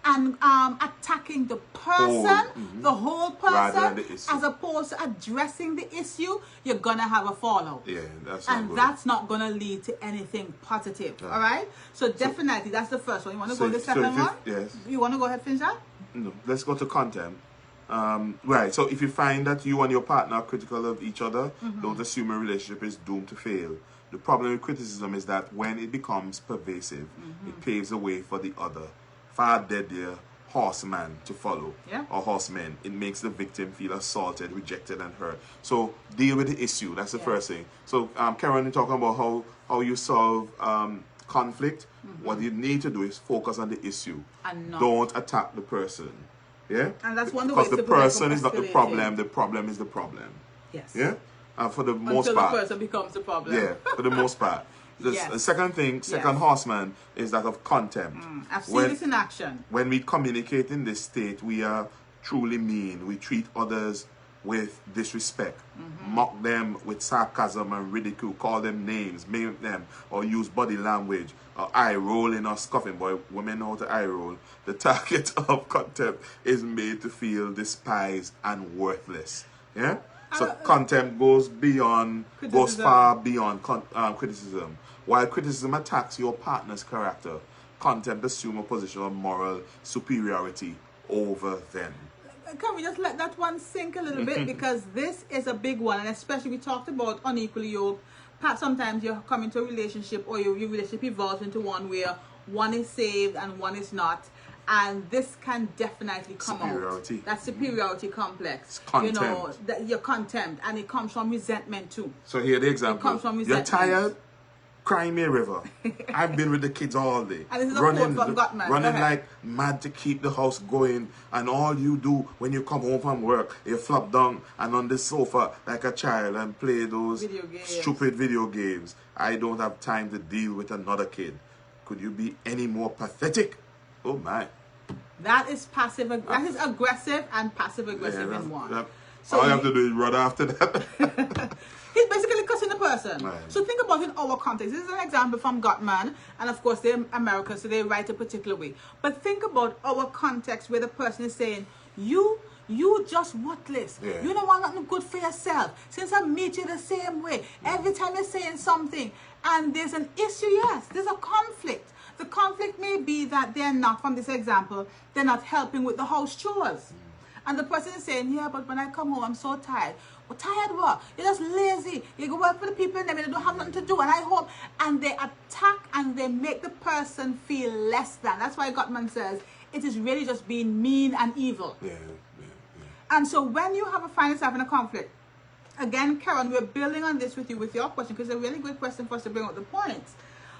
[SPEAKER 2] and attacking the person, the whole person, as opposed to addressing the issue, you're gonna have a fallout.
[SPEAKER 1] Yeah,
[SPEAKER 2] that's not gonna lead to anything positive. Yeah. All right. So definitely, that's the first one. You want to go to the second one?
[SPEAKER 1] Yes.
[SPEAKER 2] You want to go ahead and finish that?
[SPEAKER 1] No. Let's go to contempt. Right. So if you find that you and your partner are critical of each other, don't assume a relationship is doomed to fail. The problem with criticism is that when it becomes pervasive, it paves the way for the other. Far deadlier horseman to follow, or horsemen. It makes the victim feel assaulted, rejected, and hurt. So deal with the issue. That's the first thing. So Karen, you're talking about how you solve conflict. What you need to do is focus on the issue. And don't attack the person. Yeah?
[SPEAKER 2] And that's one of the ways
[SPEAKER 1] because the person is not the problem is the problem.
[SPEAKER 2] Yes.
[SPEAKER 1] Yeah? For the most part.
[SPEAKER 2] Until the person becomes the problem.
[SPEAKER 1] Yeah, for the most part. The second horseman is that of contempt.
[SPEAKER 2] I've seen this in action.
[SPEAKER 1] When we communicate in this state, we are truly mean. We treat others with disrespect, mock them with sarcasm and ridicule, call them names, maim them, or use body language, or eye rolling or scoffing. Boy, women know how to eye roll. The target of contempt is made to feel despised and worthless. Yeah. So contempt goes far beyond criticism. While criticism attacks your partner's character, contempt assumes a position of moral superiority over them.
[SPEAKER 2] Can we just let that one sink a little bit? Because this is a big one, and especially we talked about unequally yoked. Perhaps sometimes you come into a relationship, or your relationship evolves into one where one is saved and one is not. And this can definitely come out. That superiority complex.
[SPEAKER 1] Contempt.
[SPEAKER 2] You know, your contempt. And it comes from resentment too.
[SPEAKER 1] So here the example.
[SPEAKER 2] It comes from resentment.
[SPEAKER 1] You're tired? Cry me a river. I've been with the kids all day.
[SPEAKER 2] And this is running
[SPEAKER 1] like mad to keep the house going. And all you do when you come home from work, you flop down and on the sofa like a child and play those stupid video games. I don't have time to deal with another kid. Could you be any more pathetic? Oh my.
[SPEAKER 2] That is that is aggressive and passive aggressive in one.
[SPEAKER 1] So all you have to do is run after that.
[SPEAKER 2] He's basically cussing the person.
[SPEAKER 1] Right.
[SPEAKER 2] So think about it in our context. This is an example from Gottman, and of course they're American, so they write a particular way. But think about our context where the person is saying, you just worthless. Yeah. You don't want nothing good for yourself. Since I meet you the same way, every time you're saying something, and there's an issue, yes, there's a conflict. The conflict may be that they're not, from this example, they're not helping with the house chores. And the person is saying, yeah, but when I come home, I'm so tired. Well, tired what? You're just lazy. You go work for the people and they don't have nothing to do. And I hope, and they attack and they make the person feel less than. That's why Gottman says, it is really just being mean and evil.
[SPEAKER 1] Yeah.
[SPEAKER 2] And so when you find yourself in a conflict, again, Karen, we're building on this with you with your question, because it's a really good question for us to bring out the points.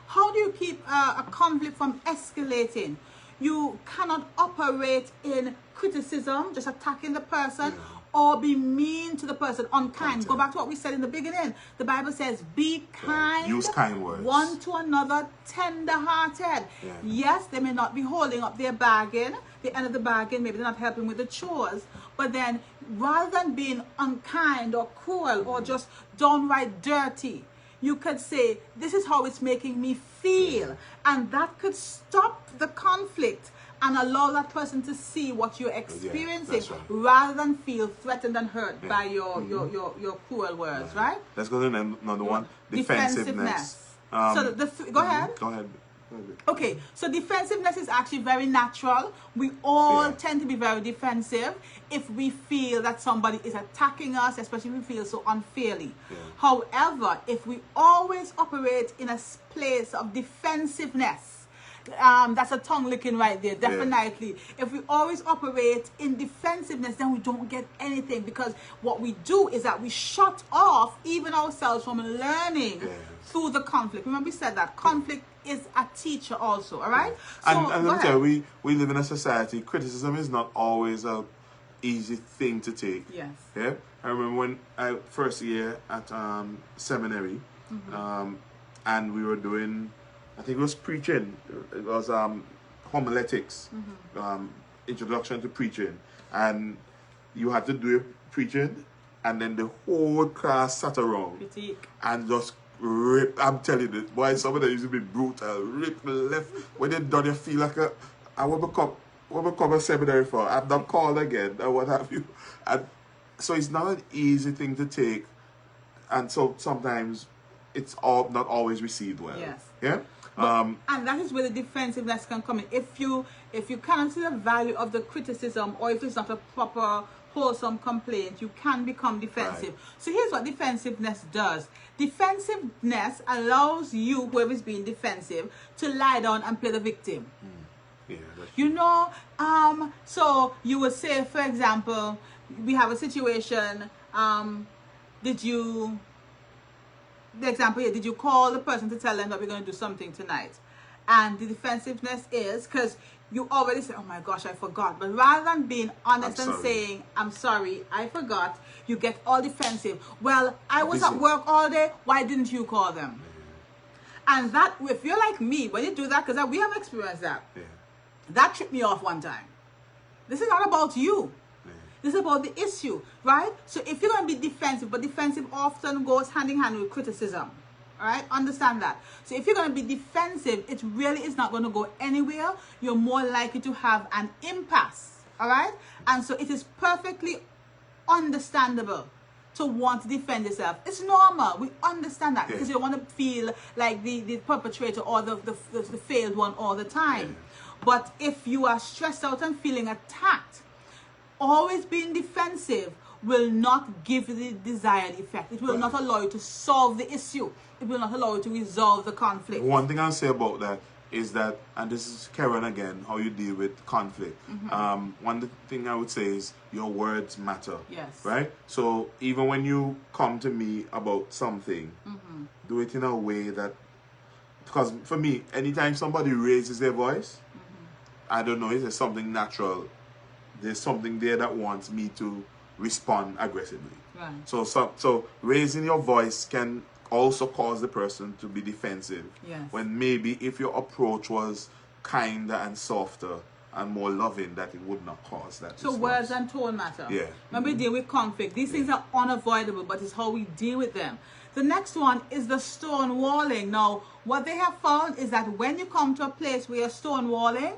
[SPEAKER 2] How do you keep a conflict from escalating? You cannot operate in criticism, just attacking the person, or be mean to the person, unkind.
[SPEAKER 1] Content.
[SPEAKER 2] Go back to what we said in the beginning. The Bible says, be kind,
[SPEAKER 1] use kind words,
[SPEAKER 2] one to another, tender-hearted. Yes, they may not be holding up their bargain, the end of the bargain, maybe they're not helping with the chores, but then rather than being unkind or cruel or just downright dirty, you could say, this is how it's making me feel. And that could stop the conflict and allow that person to see what you're experiencing, rather than feel threatened and hurt by your cruel words, right?
[SPEAKER 1] Let's go to another one. Defensiveness.
[SPEAKER 2] So go ahead.
[SPEAKER 1] Go ahead.
[SPEAKER 2] Okay, so defensiveness is actually very natural. We all tend to be very defensive if we feel that somebody is attacking us, especially if we feel so unfairly. However, if we always operate in a place of defensiveness, that's a tongue licking right there, definitely. If we always operate in defensiveness, then we don't get anything, because what we do is that we shut off even ourselves from learning through the conflict. Remember we said that conflict is a teacher also, all right? So,
[SPEAKER 1] and let me tell you, we live in a society, criticism is not always a easy thing to take.
[SPEAKER 2] Yes.
[SPEAKER 1] Yeah? I remember when I first year at seminary, and we were doing, I think it was preaching. It was homiletics, introduction to preaching, and you had to do your preaching, and then the whole class sat around and just rip. I'm telling you, boy, some of them used to be brutal, rip left. When they done, you feel like I will become a seminary for. I'm not called again, or what have you. And so it's not an easy thing to take, and so sometimes it's not always received well.
[SPEAKER 2] Yes.
[SPEAKER 1] Yeah.
[SPEAKER 2] And that is where the defensiveness can come in. If you cannot see the value of the criticism, or if it's not a proper wholesome complaint, you can become defensive. So here's what defensiveness does. Defensiveness allows you, whoever is being defensive, to lie down and play the victim. You know, so you would say, for example, we have a situation, did you call the person to tell them that we're going to do something tonight? And the defensiveness is because you already said, oh my gosh, I forgot. But rather than being honest and saying, I'm sorry, I forgot, you get all defensive. Well, I was at work all day, why didn't you call them? And that, if you're like me, when you do that, because we have experienced that, that tripped me off one time. This is not about you. This is about the issue, right? So if you're going to be defensive, but defensive often goes hand in hand with criticism, all right? Understand that. So if you're going to be defensive, it really is not going to go anywhere. You're more likely to have an impasse, all right? And so it is perfectly understandable to want to defend yourself. It's normal. We understand that because you don't want to feel like the perpetrator or the failed one all the time. But if you are stressed out and feeling attacked, always being defensive will not give the desired effect. It will not allow you to solve the issue. It will not allow you to resolve the conflict.
[SPEAKER 1] One thing I'll say about that is that, and this is Karen again, how you deal with conflict. One thing I would say is your words matter.
[SPEAKER 2] Yes.
[SPEAKER 1] Right? So even when you come to me about something, do it in a way that, because for me, anytime somebody raises their voice, I don't know, is there something natural? There's something there that wants me to respond aggressively.
[SPEAKER 2] Right.
[SPEAKER 1] So raising your voice can also cause the person to be defensive.
[SPEAKER 2] Yes.
[SPEAKER 1] When maybe if your approach was kinder and softer and more loving, that it would not cause that.
[SPEAKER 2] So words and tone matter.
[SPEAKER 1] Yeah.
[SPEAKER 2] When we deal with conflict, these things are unavoidable, but it's how we deal with them. The next one is the stonewalling. Now, what they have found is that when you come to a place where you're stonewalling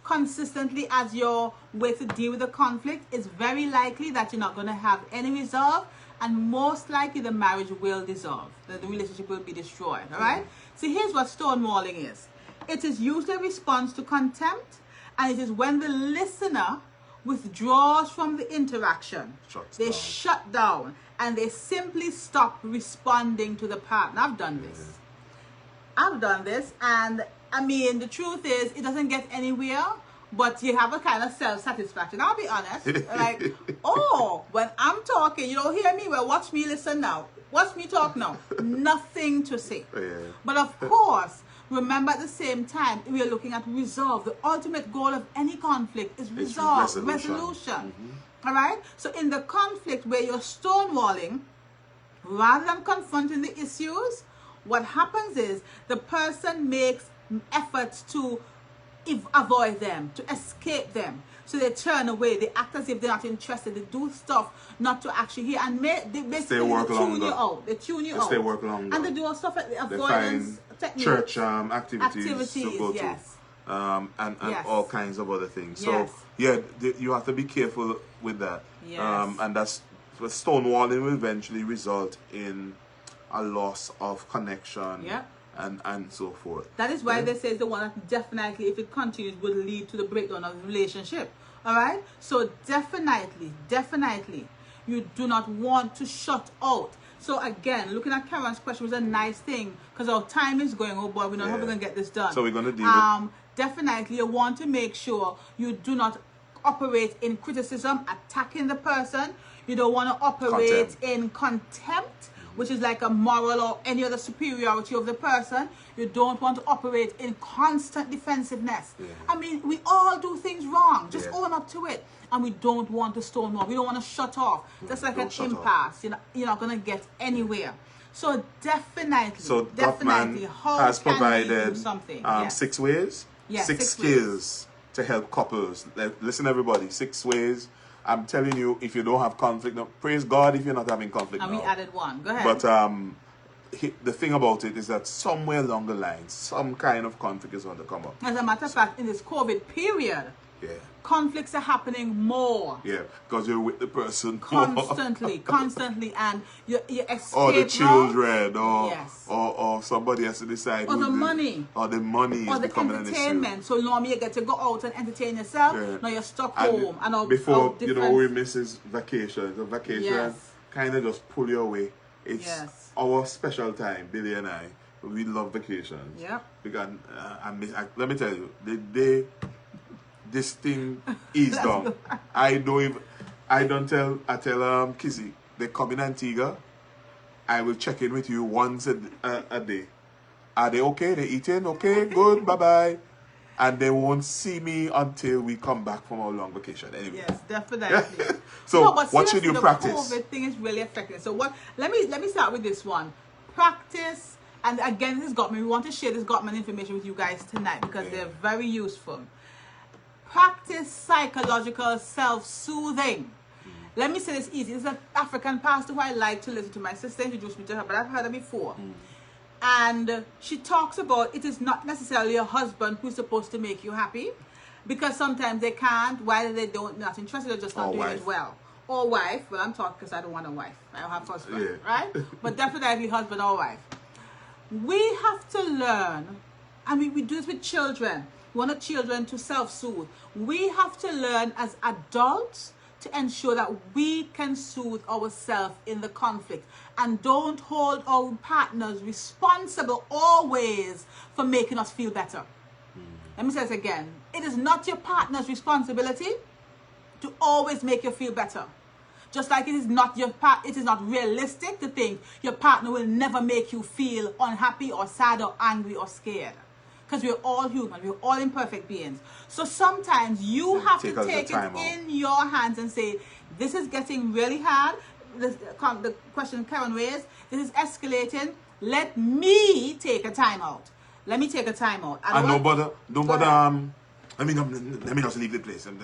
[SPEAKER 2] consistently as your way to deal with the conflict, it's very likely that you're not going to have any resolve, and most likely the marriage will dissolve. The relationship will be destroyed, all right? So here's what stonewalling is. It is usually a response to contempt, and it is when the listener withdraws from the interaction. They shut down, and they simply stop responding to the partner. I've done this, and I mean, the truth is, it doesn't get anywhere, but you have a kind of self-satisfaction. I'll be honest. Like, oh, when I'm talking, you don't hear me? Well, watch me listen now. Watch me talk now. Nothing to say. But of course, remember at the same time, we are looking at resolve. The ultimate goal of any conflict is resolution. All right? So in the conflict where you're stonewalling, rather than confronting the issues, what happens is the person makes efforts to avoid them, to escape them. So they turn away, they act as if they're not interested, they do stuff not to actually hear, and they basically tune you out. They tune you out.
[SPEAKER 1] They work longer.
[SPEAKER 2] And they do stuff like the avoidance techniques.
[SPEAKER 1] Church activities to go
[SPEAKER 2] yes.
[SPEAKER 1] to. And
[SPEAKER 2] yes.
[SPEAKER 1] all kinds of other things. So,
[SPEAKER 2] yes.
[SPEAKER 1] yeah, you have to be careful with that.
[SPEAKER 2] Yes.
[SPEAKER 1] And that's stonewalling will eventually result in a loss of connection.
[SPEAKER 2] Yeah.
[SPEAKER 1] And so forth.
[SPEAKER 2] That is why they say the one that definitely, if it continues, would lead to the breakdown of the relationship. All right? So definitely, you do not want to shut out. So again, looking at Karen's question was a nice thing because our time is going. Oh boy, we know how we're going to get this done.
[SPEAKER 1] So we're going to deal with...
[SPEAKER 2] Definitely, you want to make sure you do not operate in criticism, attacking the person. You don't want to operate in contempt, which is like a moral or any other superiority of the person. You don't want to operate in constant defensiveness.
[SPEAKER 1] Yeah.
[SPEAKER 2] I mean, we all do things wrong. Just own up to it. And we don't want to stonewall. We don't want to shut off. Just like an impasse. You're not going to get anywhere. So definitely, how
[SPEAKER 1] has
[SPEAKER 2] can
[SPEAKER 1] provided
[SPEAKER 2] we do something?
[SPEAKER 1] 6 ways?
[SPEAKER 2] Yes,
[SPEAKER 1] 6 skills to help couples. Listen, everybody, 6 ways. I'm telling you, if you don't have conflict, now, praise God if you're not having conflict.
[SPEAKER 2] And
[SPEAKER 1] now.
[SPEAKER 2] we added one. Go ahead.
[SPEAKER 1] But the thing about it is that somewhere along the line, some kind of conflict is going to come up.
[SPEAKER 2] As a matter of fact, in this COVID period, conflicts are happening more.
[SPEAKER 1] Yeah, because you're with the person
[SPEAKER 2] constantly, and you escape.
[SPEAKER 1] Or the children, or somebody has to decide.
[SPEAKER 2] Or the money.
[SPEAKER 1] Or the money.
[SPEAKER 2] Or the entertainment. So normally you get to go out and entertain yourself. Yeah. Now you're stuck home. And
[SPEAKER 1] before, we miss his vacation. The vacation kind of just pull you away. It's our special time, Billy and I. We love vacations.
[SPEAKER 2] Yeah.
[SPEAKER 1] Because let me tell you, the day this thing is done, I tell Kizzy, they come in Antigua, I will check in with you once a day. Are they okay? They eating? Okay, good, bye-bye. And they won't see me until we come back from our long vacation. Anyway.
[SPEAKER 2] Yes, definitely.
[SPEAKER 1] So what should you practice?
[SPEAKER 2] The COVID thing is really affecting. So let me start with this one. Practice, and again, we want to share this Gottman information with you guys tonight because they're very useful. Practice psychological self-soothing. Let me say this easy. This is an African pastor who I like to listen to. My sister introduced me to her, but I've heard her before. And she talks about it is not necessarily a husband who's supposed to make you happy, because sometimes they can't, whether they not interested or just not doing it well. Or wife. Well, I'm talking because I don't want a wife. I don't have husband, right? But definitely husband or wife. We have to learn, and we do this with children. We want our children to self-soothe. We have to learn as adults to ensure that we can soothe ourselves in the conflict, and don't hold our partners responsible always for making us feel better. Let me say this again. It is not your partner's responsibility to always make you feel better. Just like it is not realistic to think your partner will never make you feel unhappy or sad or angry or scared. Because we're all human, we're all imperfect beings. So sometimes you have to take it in your hands and say, this is getting really hard. The question Karen raised, this is escalating. Let me take a time out. Let me take a time out.
[SPEAKER 1] Don't bother. Let me just leave the place. I'm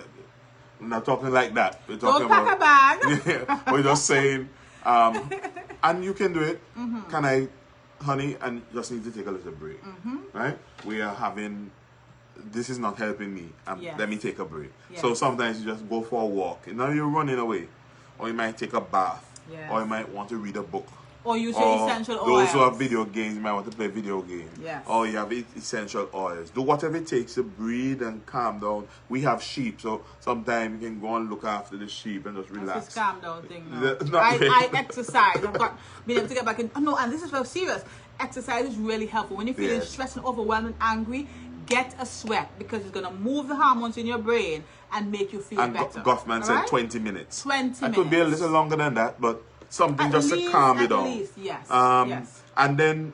[SPEAKER 1] not talking like that. We're talking
[SPEAKER 2] don't pack a bag.
[SPEAKER 1] We're just saying, and you can do it. Can I, honey, and just need to take a little break. Right? We are having, this is not helping me. Let me take a break. So sometimes you just go for a walk. Now you're running away. Or you might take a bath. Or you might want to read a book.
[SPEAKER 2] Or use your essential oils.
[SPEAKER 1] Those who have video games, you might want to play video games. Or you have essential oils. Do whatever it takes to breathe and calm down. We have sheep, so sometimes you can go and look after the sheep and just relax.
[SPEAKER 2] It's a calm down thing now. I exercise. I've got been able to get back in. Oh, no, and this is very serious. Exercise is really helpful. When you're feeling stressed and overwhelmed and angry, get a sweat, because it's going to move the hormones in your brain and make you feel better. And
[SPEAKER 1] Goffman said 20 minutes.
[SPEAKER 2] 20 minutes.
[SPEAKER 1] It could be a little longer than that, but something just to calm you down.
[SPEAKER 2] Yes.
[SPEAKER 1] And then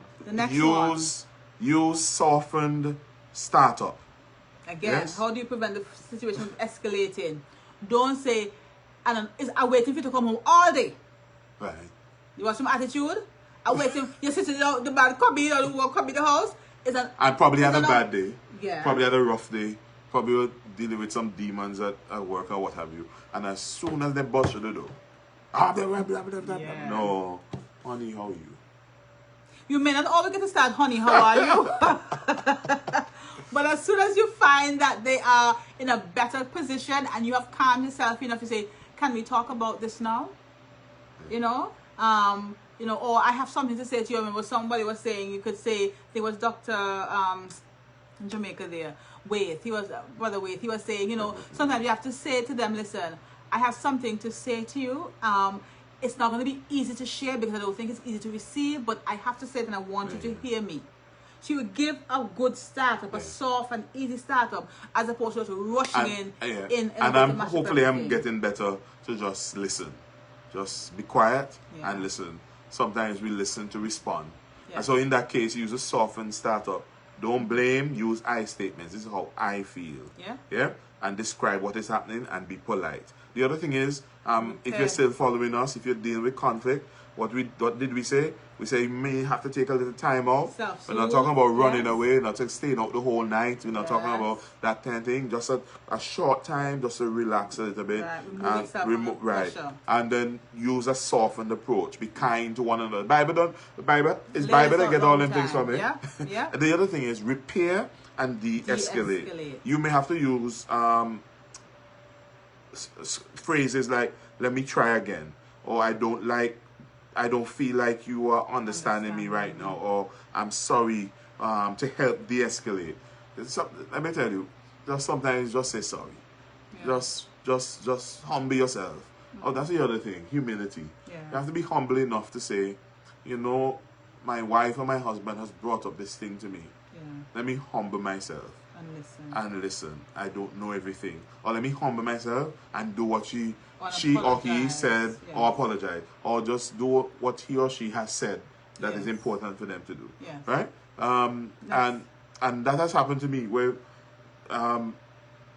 [SPEAKER 1] use softened startup.
[SPEAKER 2] Again, how do you prevent the situation from escalating? Don't say, and I'm waiting for you to come home all day.
[SPEAKER 1] Right.
[SPEAKER 2] You want some attitude? I'm waiting. You're sitting in the bad cubby or the cubby the house.
[SPEAKER 1] And probably had a bad day.
[SPEAKER 2] Yeah.
[SPEAKER 1] Probably had a rough day. Probably were dealing with some demons at work or what have you. And as soon as they bust through the door, blah, blah, blah, blah, blah.
[SPEAKER 2] Yeah.
[SPEAKER 1] No, honey, how are you?
[SPEAKER 2] You may not always get to start, honey, how are you? But as soon as you find that they are in a better position and you have calmed yourself enough to say, can we talk about this now? You know, or I have something to say to you. I remember somebody was saying, you could say, there was Dr. In Jamaica there, Waith, he was, Brother Waith, he was saying, you know, sometimes you have to say to them, listen, I have something to say to you. It's not going to be easy to share because I don't think it's easy to receive, but I have to say it and I want you to hear me. She would give a good startup, a soft and easy startup, as opposed to rushing in.
[SPEAKER 1] And hopefully I'm getting better to just listen. Just be quiet and listen. Sometimes we listen to respond. Yeah. And so in that case, use a softened startup. Don't blame, use I statements. This is how I feel. Yeah. Yeah? And describe what is happening and be polite. The other thing is, if you're still following us, if you're dealing with conflict, what did we say? We say you may have to take a little time out. We're not talking about running away, not staying out the whole night. We're not talking about that kind of thing. Just a short time, just to relax a little bit.
[SPEAKER 2] Right.
[SPEAKER 1] And then use a softened approach. Be kind to one another. Bible that get all them things from it.
[SPEAKER 2] Yeah. Yeah.
[SPEAKER 1] The other thing is repair and de-escalate. You may have to use phrases like, let me try again, or I don't feel like you are understanding me right now, or I'm sorry, to help de-escalate. Let me tell you, just sometimes just say sorry. Yeah. Just humble yourself. Oh, that's the other thing, humility. Yeah. You have to be humble enough to say, you know, my wife or my husband has brought up this thing to me. Yeah. Let me humble myself. And listen. I don't know everything. Or let me humble myself and do what she or he said, or apologize. Or just do what he or she has said that is important for them to do. Yes. Right? And that has happened to me where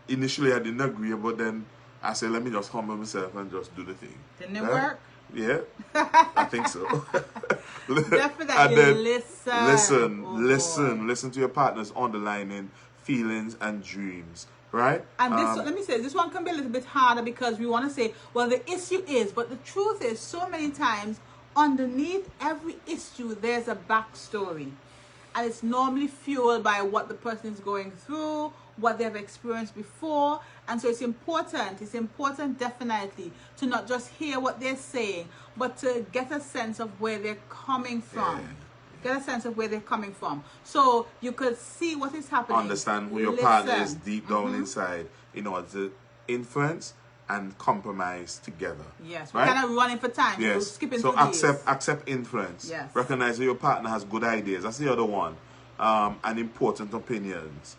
[SPEAKER 1] initially I didn't agree, but then I said, let me just humble myself and just do the thing.
[SPEAKER 2] Didn't it work?
[SPEAKER 1] Yeah, I think so.
[SPEAKER 2] Definitely.
[SPEAKER 1] And then listen to your partner's underlying feelings and dreams, right?
[SPEAKER 2] And this, let me say, this one can be a little bit harder because we want to say, well, the issue is, but the truth is, so many times, underneath every issue, there's a backstory. And it's normally fueled by what the person is going through, what they've experienced before. And so it's important definitely to not just hear what they're saying, but to get a sense of where they're coming from. Yeah. Get a sense of where they're coming from. So you could see what is happening.
[SPEAKER 1] Understand who your partner is deep down inside in order to influence and compromise together.
[SPEAKER 2] Yes, we're kind of running for time.
[SPEAKER 1] Yes.
[SPEAKER 2] We're skipping
[SPEAKER 1] so
[SPEAKER 2] through
[SPEAKER 1] accept influence.
[SPEAKER 2] Yes.
[SPEAKER 1] Recognize that your partner has good ideas. That's the other one. And important opinions.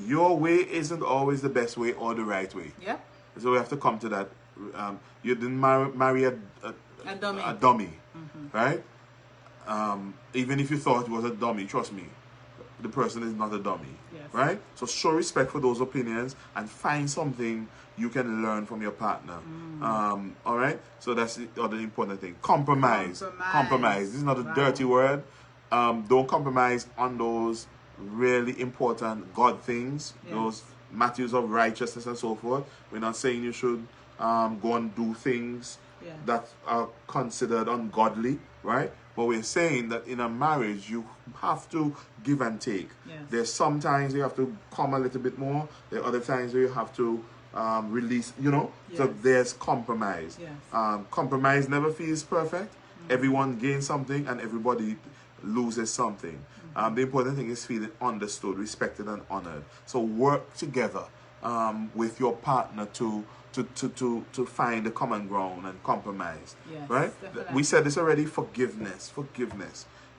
[SPEAKER 1] Your way isn't always the best way or the right way.
[SPEAKER 2] Yeah.
[SPEAKER 1] So we have to come to that. You didn't marry a dummy, right? Even if you thought it was a dummy, trust me, the person is not a dummy, right? So show respect for those opinions and find something you can learn from your partner. All right? So that's the other important thing. Compromise. This is not a dirty word. Don't compromise on those really important God things, those matters of righteousness and so forth. We're not saying you should go and do things that are considered ungodly, right? But we're saying that in a marriage, you have to give and take. Yes. There's sometimes you have to come a little bit more. There are other times where you have to release, you know. Yes. So there's compromise. Yes. Compromise never feels perfect. Everyone gains something and everybody loses something. The important thing is feeling understood, respected, and honored. So work together with your partner to find a common ground and compromise. Yes, right? Definitely. We said this already, forgiveness.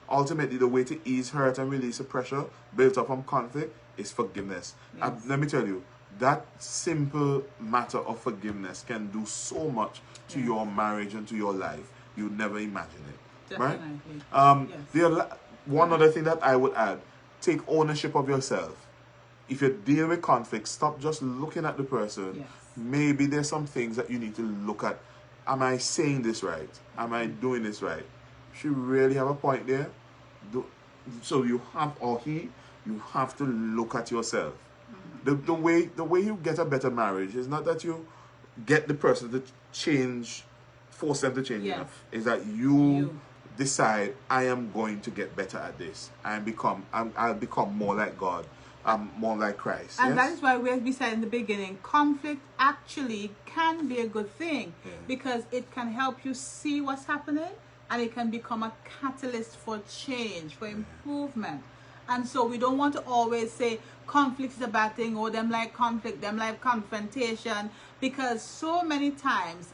[SPEAKER 1] Ultimately, the way to ease hurt and release the pressure built up from conflict is forgiveness. Yes. Let me tell you, that simple matter of forgiveness can do so much to your marriage and to your life. You'd never imagine it.
[SPEAKER 2] Definitely.
[SPEAKER 1] Right? One other thing that I would add, take ownership of yourself. If you deal with conflict, stop just looking at the person. Yes. maybe there's some things that you need to look at. Am I saying this right? Am I doing this right? She really have a point there. So you have, or he, you have to look at yourself. The way you get a better marriage is not that you get the person to change, force them to change.
[SPEAKER 2] Yes.
[SPEAKER 1] Is that you decide, I am going to get better at this. I'll become more like God. I'm more like Christ.
[SPEAKER 2] And that is why we said in the beginning, conflict actually can be a good thing, because it can help you see what's happening, and it can become a catalyst for change, for improvement. And so we don't want to always say conflict is a bad thing, or them like conflict, them like confrontation, because so many times,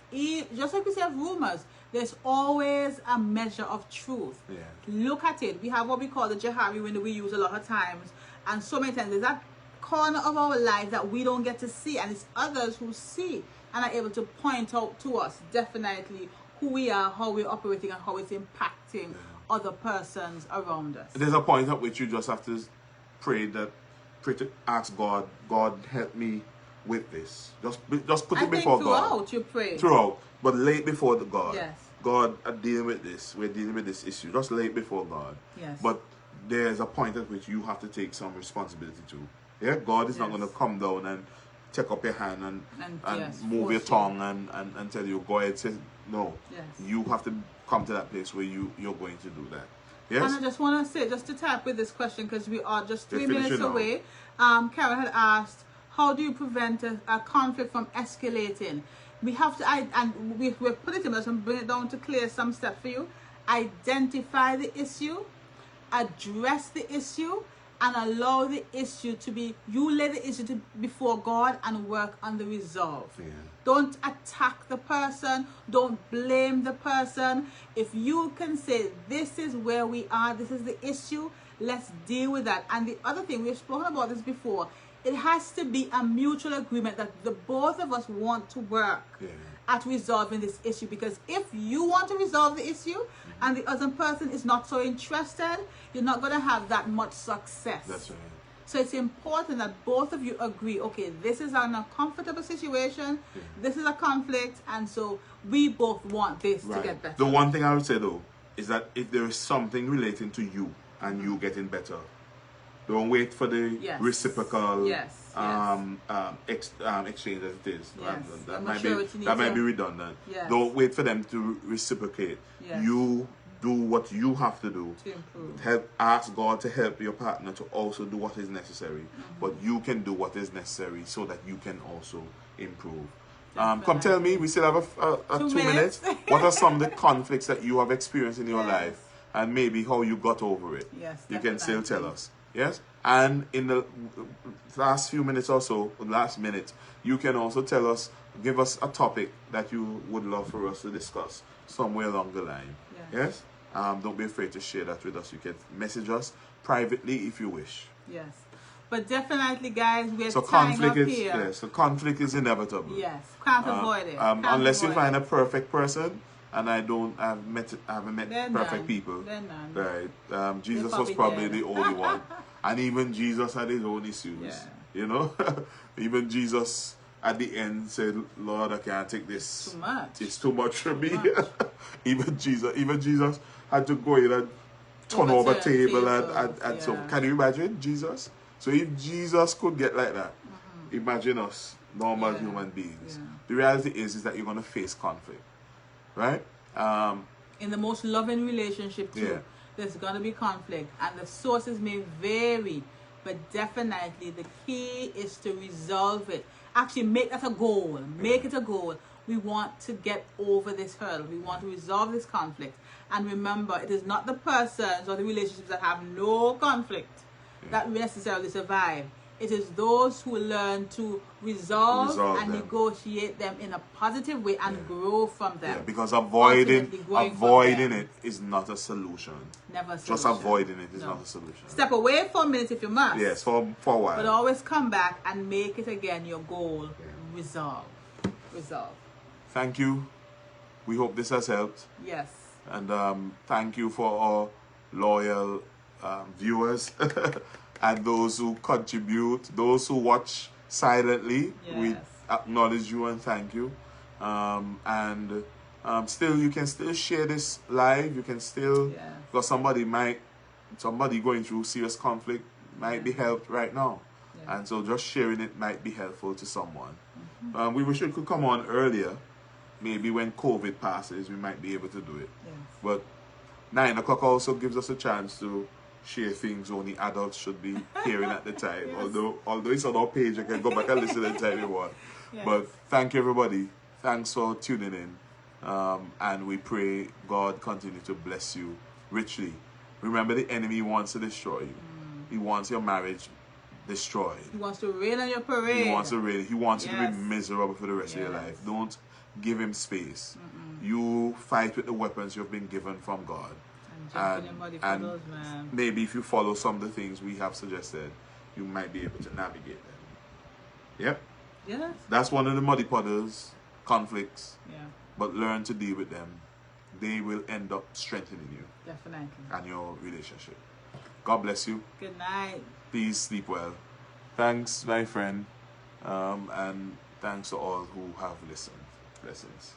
[SPEAKER 2] just like we say of rumors, there's always a measure of truth. Look at it. We have what we call the Jahari window we use a lot of times, and so many times there's that corner of our life that we don't get to see, and it's others who see and are able to point out to us definitely who we are, how we're operating, and how it's impacting other persons around us.
[SPEAKER 1] There's a point at which you just have to pray to ask God, God, help me with this. Just put it before God.
[SPEAKER 2] Throughout you pray.
[SPEAKER 1] Throughout, but lay it before the God.
[SPEAKER 2] Yes.
[SPEAKER 1] God, I'm dealing with this. We're dealing with this issue. Just lay it before God.
[SPEAKER 2] Yes.
[SPEAKER 1] But there's a point at which you have to take some responsibility too. Yeah, God is not going to come down and take up your hand and move your tongue and tell you, go ahead, say no.
[SPEAKER 2] Yes.
[SPEAKER 1] You have to come to that place where you're going to do that. Yes?
[SPEAKER 2] And I just want to say, just to tap with this question, because we are just 3 minutes away. Karen had asked, how do you prevent a conflict from escalating? We have to, we've put it in, but I'm bring it down to clear some steps for you. Identify the issue, address the issue, and allow the issue to be, you lay the issue before God and work on the resolve. Don't attack the person. Don't blame the person. If you can say, this is where we are, this is the issue, let's deal with that. And the other thing, we've spoken about this before, it has to be a mutual agreement that the both of us want to work at resolving this issue. Because if you want to resolve the issue and the other person is not so interested, you're not going to have that much success.
[SPEAKER 1] That's right.
[SPEAKER 2] So it's important that both of you agree, okay, this is an uncomfortable situation, this is a conflict, and so we both want this to get better.
[SPEAKER 1] The one thing I would say though, is that if there is something relating to you and you getting better, don't wait for the reciprocal exchange as it is. That might be redundant. Don't wait for them to reciprocate. You do what you have to do.
[SPEAKER 2] To improve.
[SPEAKER 1] Ask God to help your partner to also do what is necessary. But you can do what is necessary so that you can also improve. Come tell me, we still have a 2 minutes. What are some of the conflicts that you have experienced in your life, and maybe how you got over it? You can still tell us. Yes? And in the last few minutes or so, last minute, you can also tell us, give us a topic that you would love for us to discuss somewhere along the line. Yes? Don't be afraid to share that with us. You can message us privately if you wish.
[SPEAKER 2] Yes. But definitely, guys, we're
[SPEAKER 1] so
[SPEAKER 2] tying up here.
[SPEAKER 1] Yes, so conflict is inevitable.
[SPEAKER 2] Yes, can't avoid it.
[SPEAKER 1] Unless you find a perfect person, and I haven't met perfect people. Right? Jesus was probably the only one. And even Jesus had his own issues. You know? Even Jesus at the end said, Lord, I can't take this.
[SPEAKER 2] Too much.
[SPEAKER 1] It's too much for me. Even Jesus had to go in and turn over table and so can you imagine Jesus? So if Jesus could get like that, imagine us, normal human beings. The reality is that you're going to face conflict. Right?
[SPEAKER 2] In the most loving relationship too, there's going to be conflict, and the sources may vary, but definitely the key is to resolve it. Actually, make that a goal. Make it a goal. We want to get over this hurdle. We want to resolve this conflict. And remember, it is not the persons or the relationships that have no conflict that necessarily survive. It is those who learn to resolve and negotiate them in a positive way and grow from them.
[SPEAKER 1] Because avoiding it is not a solution.
[SPEAKER 2] Never a solution.
[SPEAKER 1] Just avoiding it is not a solution.
[SPEAKER 2] Step away for a minute if you must.
[SPEAKER 1] Yes, for a while.
[SPEAKER 2] But always come back and make it again your goal. Resolve.
[SPEAKER 1] Thank you. We hope this has helped.
[SPEAKER 2] Yes.
[SPEAKER 1] And thank you for our loyal viewers and those who contribute, those who watch silently.
[SPEAKER 2] Yes.
[SPEAKER 1] acknowledge you and thank you. Still, you can still share this live. You can still, because somebody going through serious conflict might be helped right now. And so just sharing it might be helpful to someone. We wish we could come on earlier. Maybe when COVID passes, we might be able to do it. But 9 o'clock also gives us a chance to share things only adults should be hearing at the time. Although it's on our page, you can go back and listen anytime you want. But thank you, everybody. Thanks for tuning in. And we pray God continue to bless you richly. Remember, the enemy wants to destroy you. He wants your marriage destroyed.
[SPEAKER 2] He wants to rain on your parade.
[SPEAKER 1] He wants to rain. He wants you to be miserable for the rest of your life. Don't give him space. You fight with the weapons you've been given from God. And maybe if you follow some of the things we have suggested, you might be able to navigate them. Yep.
[SPEAKER 2] Yes.
[SPEAKER 1] That's one of the muddy puddles, conflicts. But learn to deal with them. They will end up strengthening you.
[SPEAKER 2] Definitely.
[SPEAKER 1] And your relationship. God bless you.
[SPEAKER 2] Good night.
[SPEAKER 1] Please sleep well. Thanks, my friend. And thanks to all who have listened. Blessings.